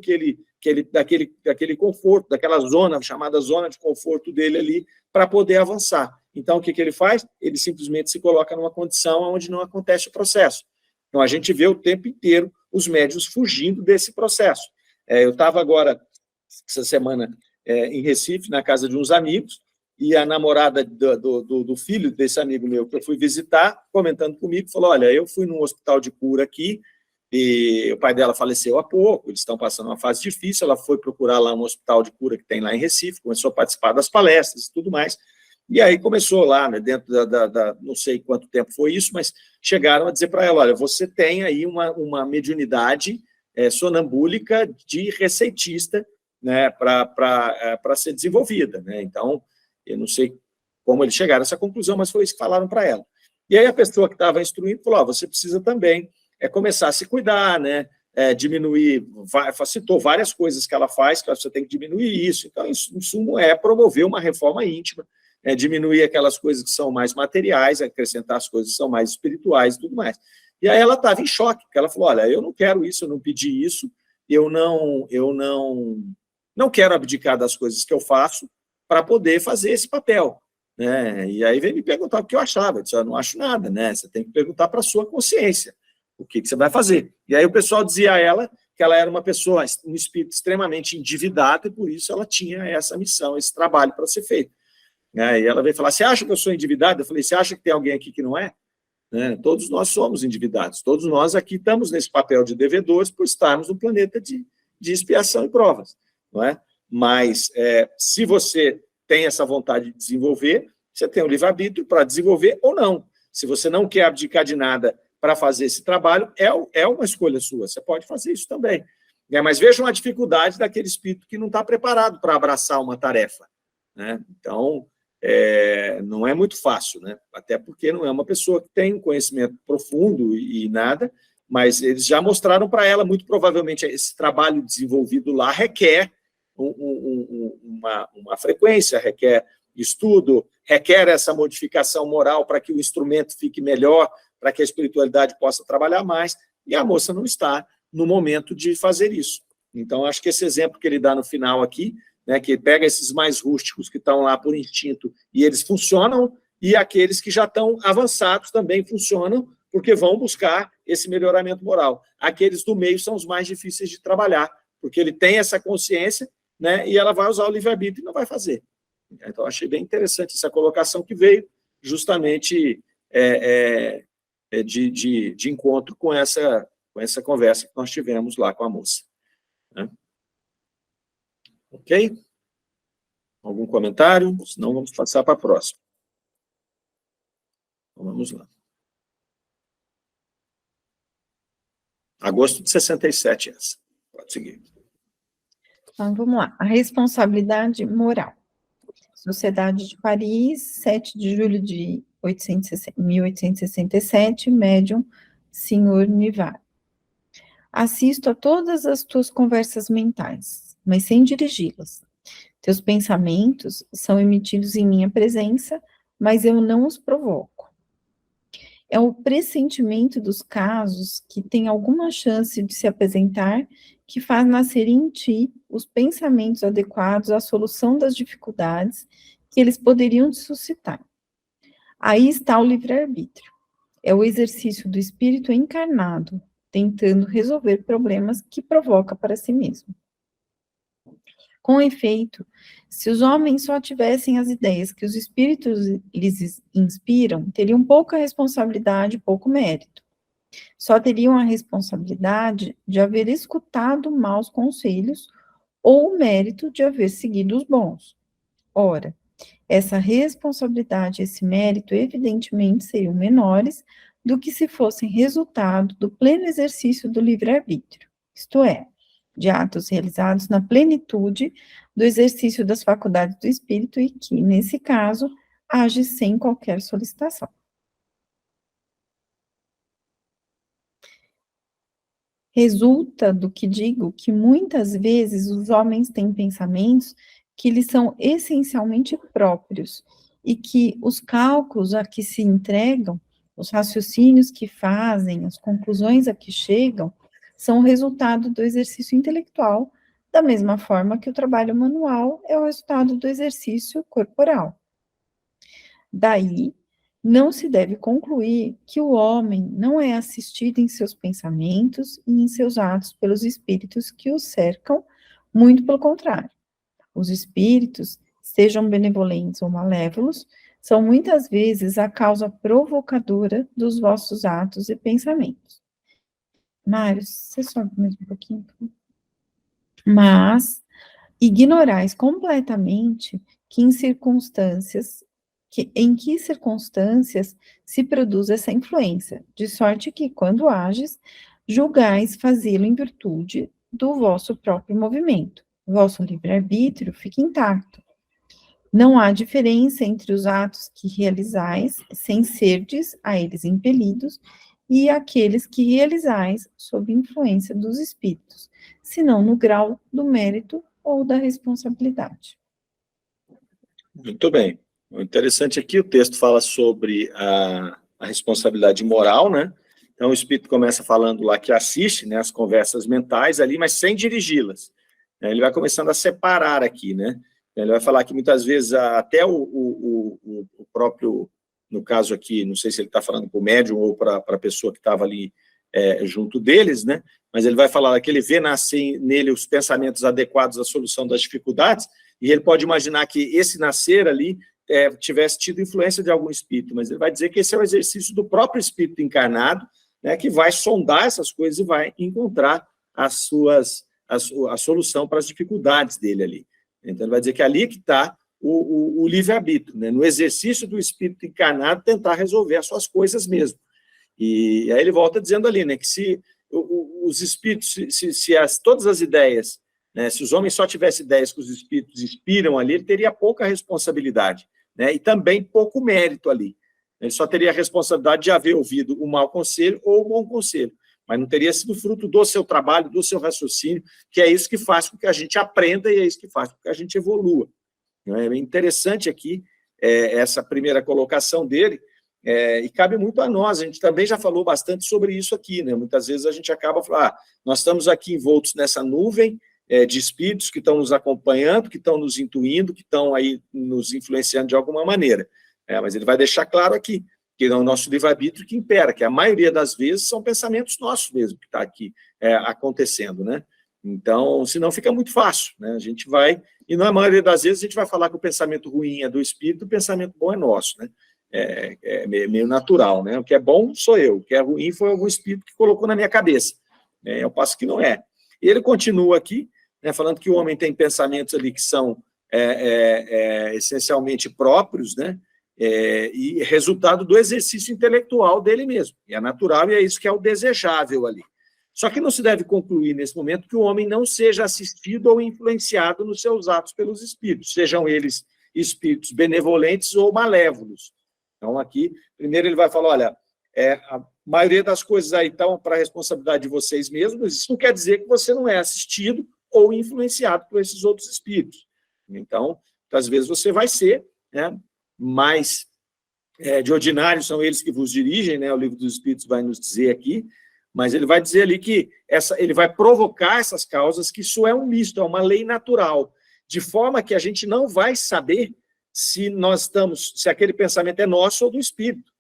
S1: daquele conforto, daquela zona, chamada zona de conforto dele ali, para poder avançar. Então, o que ele faz? Ele simplesmente se coloca numa condição onde não acontece o processo. Então, a gente vê o tempo inteiro os médiuns fugindo desse processo. Eu estava agora, essa semana, em Recife, na casa de uns amigos, e a namorada do filho desse amigo meu que eu fui visitar, comentando comigo, falou, olha, eu fui num hospital de cura aqui, e o pai dela faleceu há pouco, eles estão passando uma fase difícil, ela foi procurar lá um hospital de cura que tem lá em Recife, começou a participar das palestras e tudo mais, e aí começou lá, né, dentro não sei quanto tempo foi isso, mas chegaram a dizer para ela, olha, você tem aí uma mediunidade sonambúlica de receitista, né, para ser desenvolvida, né? Então, eu não sei como eles chegaram a essa conclusão, mas foi isso que falaram para ela. E aí a pessoa que estava instruindo falou, você precisa também começar a se cuidar, né, diminuir, citou várias coisas que ela faz, que você tem que diminuir isso. Então, em sumo, promover uma reforma íntima, diminuir aquelas coisas que são mais materiais, acrescentar as coisas que são mais espirituais e tudo mais. E aí ela estava em choque, porque ela falou, olha, eu não quero isso, eu não pedi isso, eu não quero abdicar das coisas que eu faço para poder fazer esse papel, né? E aí veio me perguntar o que eu achava. Eu disse, eu não acho nada, né? Você tem que perguntar para a sua consciência o que você vai fazer. E aí o pessoal dizia a ela que ela era uma pessoa, um espírito extremamente endividado, e por isso ela tinha essa missão, esse trabalho para ser feito. E ela veio falar, você acha que eu sou endividado? Eu falei, você acha que tem alguém aqui que não é? Todos nós somos endividados, todos nós aqui estamos nesse papel de devedores por estarmos no planeta de expiação e provas, não é? Mas, se você tem essa vontade de desenvolver, você tem o livre-arbítrio para desenvolver ou não. Se você não quer abdicar de nada para fazer esse trabalho, é uma escolha sua, você pode fazer isso também. Mas vejam a dificuldade daquele espírito que não está preparado para abraçar uma tarefa, né? Então, não é muito fácil, né? Até porque não é uma pessoa que tem um conhecimento profundo e nada, mas eles já mostraram para ela, muito provavelmente, esse trabalho desenvolvido lá requer uma frequência, requer estudo, requer essa modificação moral para que o instrumento fique melhor, para que a espiritualidade possa trabalhar mais, e a moça não está no momento de fazer isso. Então, acho que esse exemplo que ele dá no final aqui, né, que pega esses mais rústicos que estão lá por instinto e eles funcionam, e aqueles que já estão avançados também funcionam, porque vão buscar esse melhoramento moral. Aqueles do meio são os mais difíceis de trabalhar, porque ele tem essa consciência, né, e ela vai usar o livre-arbítrio e não vai fazer. Então, achei bem interessante essa colocação que veio justamente de encontro com essa conversa que nós tivemos lá com a moça. Né? Ok? Algum comentário? Senão vamos passar para a próxima. Então, vamos lá. Agosto de 67, essa. Pode seguir.
S2: Então, vamos lá. A responsabilidade moral. Sociedade de Paris, 7 de julho de 1867, médium, senhor Nivar. Assisto a todas as tuas conversas mentais, mas sem dirigi-las. Teus pensamentos são emitidos em minha presença, mas eu não os provoco. É o pressentimento dos casos que tem alguma chance de se apresentar que faz nascer em ti os pensamentos adequados à solução das dificuldades que eles poderiam te suscitar. Aí está o livre-arbítrio. É o exercício do espírito encarnado, tentando resolver problemas que provoca para si mesmo. Com efeito, se os homens só tivessem as ideias que os espíritos lhes inspiram, teriam pouca responsabilidade e pouco mérito. Só teriam a responsabilidade de haver escutado maus conselhos ou o mérito de haver seguido os bons. Ora, essa responsabilidade e esse mérito, evidentemente, seriam menores do que se fossem resultado do pleno exercício do livre-arbítrio, isto é, de atos realizados na plenitude do exercício das faculdades do espírito e que, nesse caso, age sem qualquer solicitação. Resulta do que digo que muitas vezes os homens têm pensamentos que lhes são essencialmente próprios e que os cálculos a que se entregam, os raciocínios que fazem, as conclusões a que chegam, são o resultado do exercício intelectual, da mesma forma que o trabalho manual é o resultado do exercício corporal. Daí, não se deve concluir que o homem não é assistido em seus pensamentos e em seus atos pelos espíritos que o cercam, muito pelo contrário. Os espíritos, sejam benevolentes ou malévolos, são muitas vezes a causa provocadora dos vossos atos e pensamentos. Mário, você sobe mais um pouquinho? Mas ignorais completamente que em que circunstâncias se produz essa influência, de sorte que, quando ages, julgais fazê-lo em virtude do vosso próprio movimento. Vosso livre-arbítrio fica intacto. Não há diferença entre os atos que realizais, sem serdes a eles impelidos, e aqueles que realizais sob influência dos espíritos, senão no grau do mérito ou da responsabilidade.
S1: Muito bem. O interessante aqui, o texto fala sobre a responsabilidade moral, né? Então, o espírito começa falando lá que assiste, né, as conversas mentais ali, mas sem dirigi-las. Ele vai começando a separar aqui, né? Ele vai falar que muitas vezes até o próprio, no caso aqui, não sei se ele está falando para o médium ou para a pessoa que estava ali junto deles, né? Mas ele vai falar que ele vê nascer nele os pensamentos adequados à solução das dificuldades, e ele pode imaginar que esse nascer ali tivesse tido influência de algum espírito, mas ele vai dizer que esse é o exercício do próprio espírito encarnado, né, que vai sondar essas coisas e vai encontrar a solução para as dificuldades dele ali. Então, ele vai dizer que ali que está o livre-arbítrio, né, no exercício do espírito encarnado tentar resolver as suas coisas mesmo. E aí ele volta dizendo ali, né, que se os espíritos, todas as ideias, né, se os homens só tivessem ideias que os espíritos inspiram ali, ele teria pouca responsabilidade, né, e também pouco mérito ali. Ele só teria a responsabilidade de haver ouvido o mau conselho ou o bom conselho, mas não teria sido fruto do seu trabalho, do seu raciocínio, que é isso que faz com que a gente aprenda e é isso que faz com que a gente evolua. É interessante aqui essa primeira colocação dele, e cabe muito a nós, a gente também já falou bastante sobre isso aqui, né? Muitas vezes a gente acaba falando, nós estamos aqui envoltos nessa nuvem de espíritos que estão nos acompanhando, que estão nos intuindo, que estão aí nos influenciando de alguma maneira. Mas ele vai deixar claro aqui, que é o nosso livre-arbítrio que impera, que a maioria das vezes são pensamentos nossos mesmo que está aqui acontecendo, né? Então, senão fica muito fácil, né? A gente vai, e na maioria das vezes a gente vai falar que o pensamento ruim é do espírito, o pensamento bom é nosso, né? É meio natural, né? O que é bom sou eu, o que é ruim foi algum espírito que colocou na minha cabeça. Eu passo que não é. E ele continua aqui, né, falando que o homem tem pensamentos ali que são essencialmente próprios, né? E resultado do exercício intelectual dele mesmo. E é natural e é isso que é o desejável ali. Só que não se deve concluir nesse momento que o homem não seja assistido ou influenciado nos seus atos pelos espíritos, sejam eles espíritos benevolentes ou malévolos. Então, aqui, primeiro ele vai falar, olha, a maioria das coisas aí estão para a responsabilidade de vocês mesmos, isso não quer dizer que você não é assistido ou influenciado por esses outros espíritos. Então, às vezes você vai ser, né, mais de ordinário são eles que vos dirigem, né, o Livro dos Espíritos vai nos dizer aqui, mas ele vai dizer ali que ele vai provocar essas causas, que isso é um misto, é uma lei natural, de forma que a gente não vai saber se aquele pensamento é nosso ou do espírito.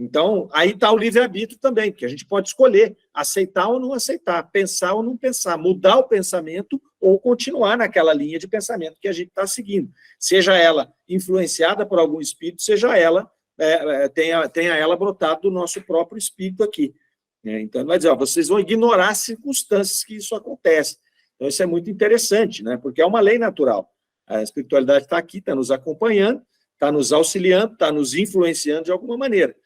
S1: Então, aí está o livre-arbítrio também, porque a gente pode escolher aceitar ou não aceitar, pensar ou não pensar, mudar o pensamento ou continuar naquela linha de pensamento que a gente está seguindo. Seja ela influenciada por algum espírito, seja ela, tenha ela brotado do nosso próprio espírito aqui. Então, vai dizer, vocês vão ignorar as circunstâncias que isso acontece. Então, isso é muito interessante, né? Porque é uma lei natural. A espiritualidade está aqui, está nos acompanhando, está nos auxiliando, está nos influenciando de alguma maneira.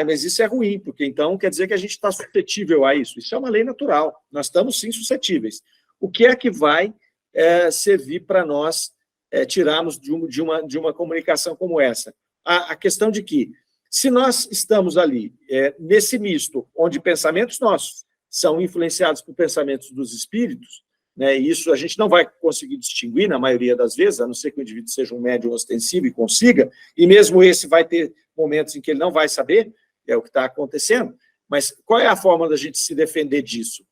S1: Mas isso é ruim, porque então quer dizer que a gente está suscetível a isso. Isso é uma lei natural. Nós estamos, sim, suscetíveis. O que é que vai servir para nós tirarmos de uma comunicação como essa? A questão de que, se nós estamos ali, nesse misto, onde pensamentos nossos são influenciados por pensamentos dos espíritos, né, e isso a gente não vai conseguir distinguir na maioria das vezes, a não ser que o indivíduo seja um médium ostensivo e consiga, e mesmo esse vai ter momentos em que ele não vai saber, é o que está acontecendo, mas qual é a forma da gente se defender disso?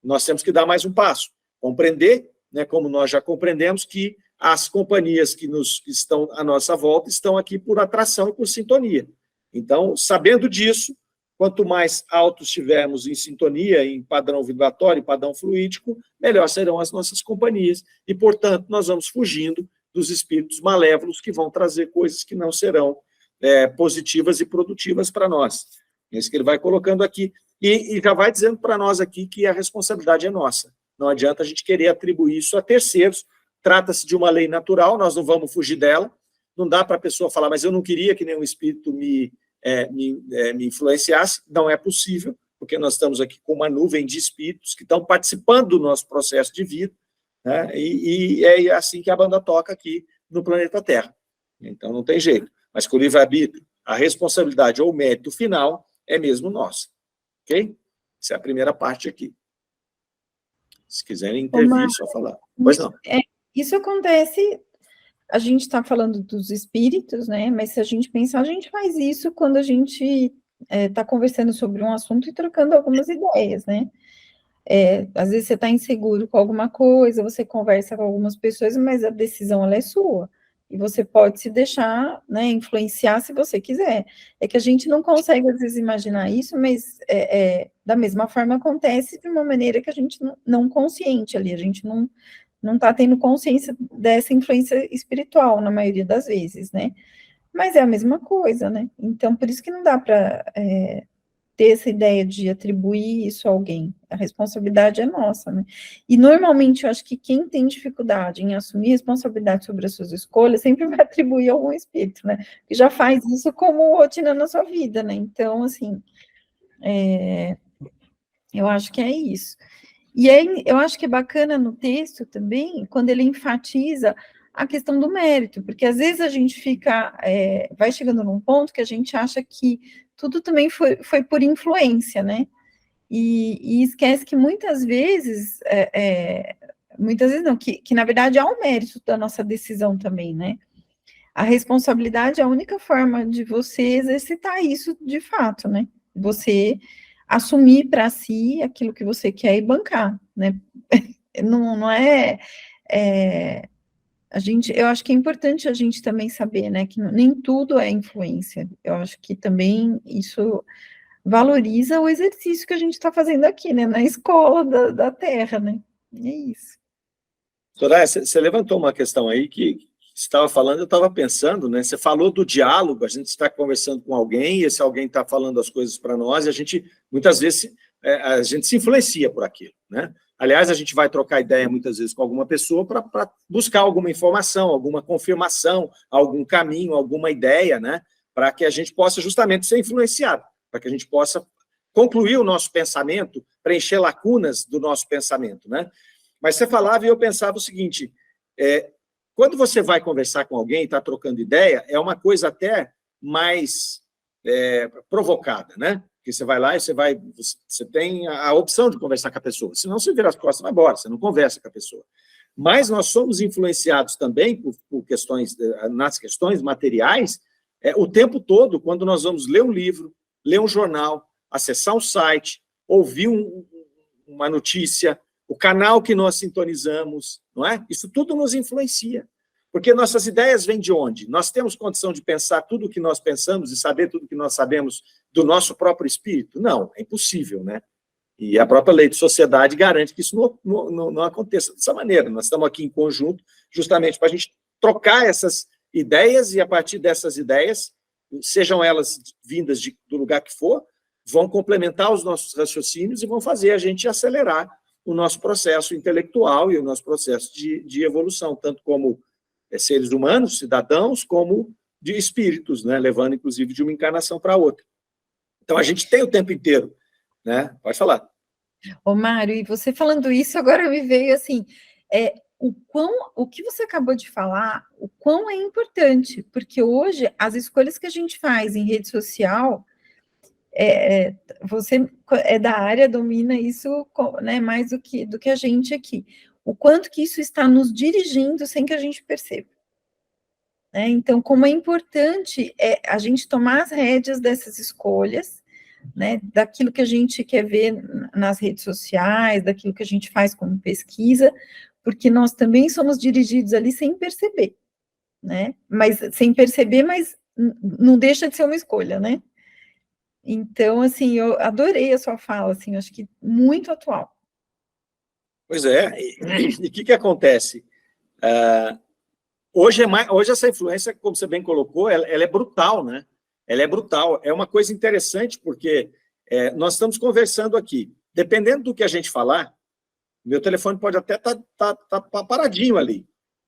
S1: Nós temos que dar mais um passo, compreender, né, como nós já compreendemos, que as companhias que estão à nossa volta estão aqui por atração e por sintonia. Então, sabendo disso, quanto mais altos estivermos em sintonia, em padrão vibratório, em padrão fluídico, melhor serão as nossas companhias, e, portanto, nós vamos fugindo dos espíritos malévolos que vão trazer coisas que não serão positivas e produtivas para nós. É isso que ele vai colocando aqui, e já vai dizendo para nós aqui que a responsabilidade é nossa. Não adianta a gente querer atribuir isso a terceiros, trata-se de uma lei natural, nós não vamos fugir dela, não dá para a pessoa falar, mas eu não queria que nenhum espírito me influenciasse, não é possível, porque nós estamos aqui com uma nuvem de espíritos que estão participando do nosso processo de vida, né? E é assim que a banda toca aqui no planeta Terra. Então, não tem jeito. Mas com o livre-arbítrio, a responsabilidade ou o mérito final é mesmo nossa. Ok? Essa é a primeira parte aqui. Se quiserem intervir, só falar. Pois não.
S2: Isso acontece, a gente está falando dos espíritos, né? Mas se a gente pensar, a gente faz isso quando a gente está conversando sobre um assunto e trocando algumas ideias, né? Às vezes você está inseguro com alguma coisa, você conversa com algumas pessoas, mas a decisão ela é sua. E você pode se deixar, né, influenciar se você quiser. É que a gente não consegue, às vezes, imaginar isso, mas da mesma forma acontece de uma maneira que a gente não consciente ali, a gente não está tendo consciência dessa influência espiritual, na maioria das vezes, né? Mas é a mesma coisa, né? Então, por isso que não dá para ter essa ideia de atribuir isso a alguém. A responsabilidade é nossa, né? E, normalmente, eu acho que quem tem dificuldade em assumir responsabilidade sobre as suas escolhas sempre vai atribuir a algum espírito, né? Que já faz isso como rotina na sua vida, né? Então, assim, eu acho que é isso. E aí, eu acho que é bacana no texto também, quando ele enfatiza a questão do mérito, porque às vezes a gente vai chegando num ponto que a gente acha que tudo também foi por influência, né? E esquece que muitas vezes não, que na verdade há um mérito da nossa decisão também, né? A responsabilidade é a única forma de você exercitar isso de fato, né? Você assumir para si aquilo que você quer e bancar, né? Não é... eu acho que é importante a gente também saber, né, que nem tudo é influência. Eu acho que também isso valoriza o exercício que a gente está fazendo aqui, né, na escola da Terra, né? É isso.
S1: Soraya, você levantou uma questão aí que você estava falando, eu estava pensando, né? Você falou do diálogo, a gente está conversando com alguém, e esse alguém está falando as coisas para nós, e a gente, muitas vezes, a gente se influencia por aquilo, né? Aliás, a gente vai trocar ideia muitas vezes com alguma pessoa para buscar alguma informação, alguma confirmação, algum caminho, alguma ideia, né? Para que a gente possa justamente ser influenciado, para que a gente possa concluir o nosso pensamento, preencher lacunas do nosso pensamento, né? Mas você falava e eu pensava o seguinte, quando você vai conversar com alguém, está trocando ideia, é uma coisa até mais provocada, né? Porque você vai lá e você tem a opção de conversar com a pessoa. Senão você vira as costas e vai embora, você não conversa com a pessoa. Mas nós somos influenciados também por questões, nas questões materiais, o tempo todo, quando nós vamos ler um livro, ler um jornal, acessar um site, ouvir uma notícia, o canal que nós sintonizamos, não é? Isso tudo nos influencia. Porque nossas ideias vêm de onde? Nós temos condição de pensar tudo o que nós pensamos e saber tudo o que nós sabemos do nosso próprio espírito? Não, é impossível, né? E a própria lei de sociedade garante que isso não aconteça dessa maneira. Nós estamos aqui em conjunto justamente para a gente trocar essas ideias e, a partir dessas ideias, sejam elas vindas do lugar que for, vão complementar os nossos raciocínios e vão fazer a gente acelerar o nosso processo intelectual e o nosso processo de evolução, tanto como seres humanos, cidadãos, como de espíritos, né? Levando, inclusive, de uma encarnação para outra. Então, a gente tem o tempo inteiro, né? Pode falar.
S2: Ô, Mário, e você falando isso, agora me veio assim, o que você acabou de falar, o quão é importante, porque hoje as escolhas que a gente faz em rede social, você é da área, domina isso, né, mais do que a gente aqui. O quanto que isso está nos dirigindo sem que a gente perceba. Né? Então, como é importante a gente tomar as rédeas dessas escolhas, né, daquilo que a gente quer ver nas redes sociais, daquilo que a gente faz como pesquisa, porque nós também somos dirigidos ali sem perceber, né? Mas não deixa de ser uma escolha, né? Então, assim, eu adorei a sua fala, assim, acho que muito atual.
S1: Pois é, e o que acontece? Hoje essa influência, como você bem colocou, ela é brutal, né? Ela é brutal. É uma coisa interessante, porque nós estamos conversando aqui. Dependendo do que a gente falar, meu telefone pode até estar paradinho ali.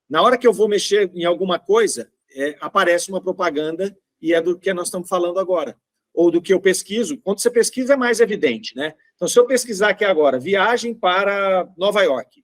S1: Na hora que eu vou mexer em alguma coisa, aparece uma propaganda e é do que nós estamos falando agora. Ou do que eu pesquiso. Quando você pesquisa, é mais evidente, né? Então, se eu pesquisar aqui agora, viagem para Nova York,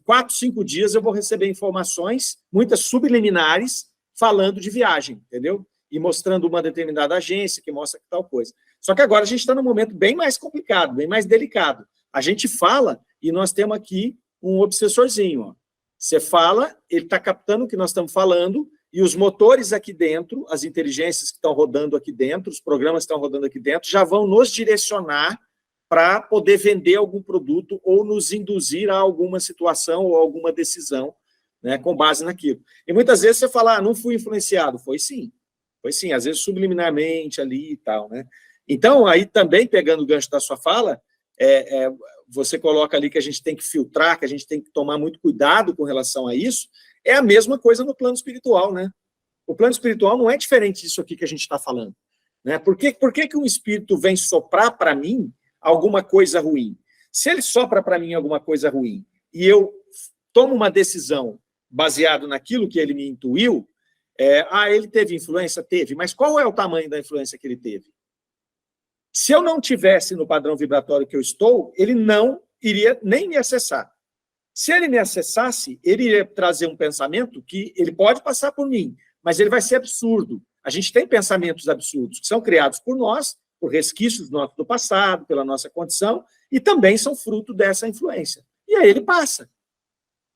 S1: 4, 5 dias eu vou receber informações, muitas subliminares, falando de viagem, entendeu? E mostrando uma determinada agência que mostra tal coisa. Só que agora a gente está num momento bem mais complicado, bem mais delicado. A gente fala e nós temos aqui um obsessorzinho. Ó. Você fala, ele está captando o que nós estamos falando e os motores aqui dentro, as inteligências que estão rodando aqui dentro, os programas que estão rodando aqui dentro, já vão nos direcionar para poder vender algum produto ou nos induzir a alguma situação ou alguma decisão, né, com base naquilo. E muitas vezes você fala, não fui influenciado. Foi sim, às vezes subliminarmente ali e tal, né? Então, aí também, pegando o gancho da sua fala, você coloca ali que a gente tem que filtrar, que a gente tem que tomar muito cuidado com relação a isso, é a mesma coisa no plano espiritual, né? O plano espiritual não é diferente disso aqui que a gente está falando, né? Por que um espírito vem soprar para mim alguma coisa ruim? Se ele sopra para mim alguma coisa ruim e eu tomo uma decisão baseado naquilo que ele me intuiu, ele teve influência? Teve, mas qual é o tamanho da influência que ele teve? Se eu não tivesse no padrão vibratório que eu estou, ele não iria nem me acessar. Se ele me acessasse, ele iria trazer um pensamento que ele pode passar por mim, mas ele vai ser absurdo. A gente tem pensamentos absurdos que são criados por nós, por resquícios do passado, pela nossa condição, e também são fruto dessa influência. E aí ele passa.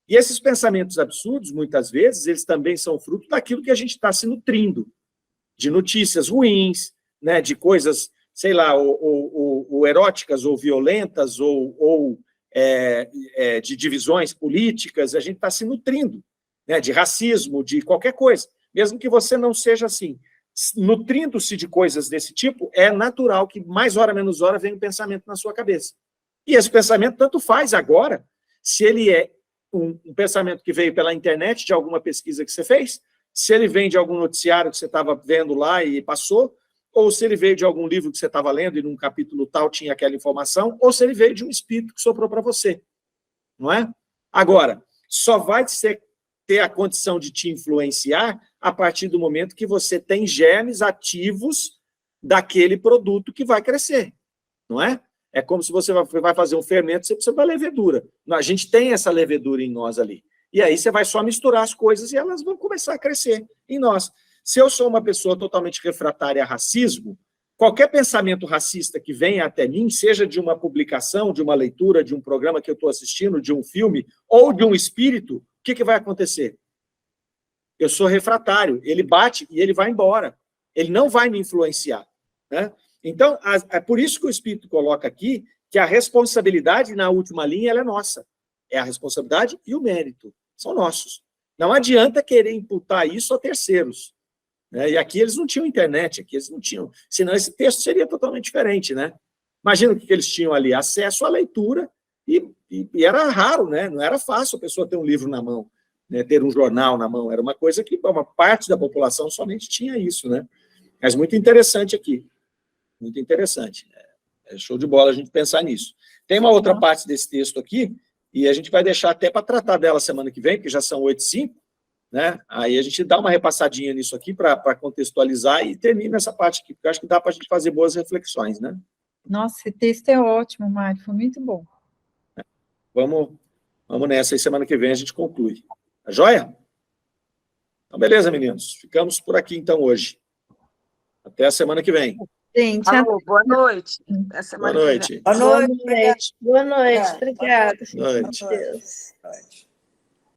S1: E esses pensamentos absurdos, muitas vezes, eles também são fruto daquilo que a gente está se nutrindo, de notícias ruins, né, de coisas, sei lá, ou eróticas, ou violentas, ou de divisões políticas, a gente está se nutrindo, né, de racismo, de qualquer coisa. Mesmo que você não seja assim. Nutrindo-se de coisas desse tipo, é natural que, mais hora menos hora, venha um pensamento na sua cabeça. E esse pensamento tanto faz agora, se ele é um pensamento que veio pela internet, de alguma pesquisa que você fez, se ele vem de algum noticiário que você estava vendo lá e passou, ou se ele veio de algum livro que você estava lendo e num capítulo tal tinha aquela informação, ou se ele veio de um espírito que soprou para você. Não é? Agora, só vai ter a condição de te influenciar a partir do momento que você tem germes ativos daquele produto que vai crescer. Não é? É como se você vai fazer um fermento, você precisa da levedura. A gente tem essa levedura em nós ali. E aí você vai só misturar as coisas e elas vão começar a crescer em nós. Se eu sou uma pessoa totalmente refratária a racismo, qualquer pensamento racista que venha até mim, seja de uma publicação, de uma leitura, de um programa que eu estou assistindo, de um filme, ou de um espírito, o que vai acontecer? Eu sou refratário, ele bate e ele vai embora. Ele não vai me influenciar, né? Então, é por isso que o Espírito coloca aqui que a responsabilidade na última linha ela é nossa. É a responsabilidade e o mérito. São nossos. Não adianta querer imputar isso a terceiros. Né? E aqui eles não tinham internet, aqui eles não tinham. Senão esse texto seria totalmente diferente, né? Imagina o que eles tinham ali, acesso à leitura, e era raro, né? Não era fácil a pessoa ter um livro na mão, né? Ter um jornal na mão. Era uma coisa que uma parte da população somente tinha isso, né? Mas muito interessante aqui. Muito interessante. É show de bola a gente pensar nisso. Tem uma outra parte desse texto aqui, e a gente vai deixar até para tratar dela semana que vem, que já são 8h05, né? Aí a gente dá uma repassadinha nisso aqui para contextualizar e termina essa parte aqui, porque eu acho que dá para a gente fazer boas reflexões, né?
S2: Nossa, esse texto é ótimo, Mário, foi muito bom.
S1: Vamos nessa, e semana que vem a gente conclui. Tá joia? Então, beleza, meninos. Ficamos por aqui, então, hoje. Até a semana que vem.
S2: Gente,
S3: Alô, boa noite. Até semana
S1: Boa
S3: que vem.
S1: noite.
S5: Boa noite.
S6: Boa noite, obrigada.
S1: Boa noite.
S6: Deus.
S5: Boa noite.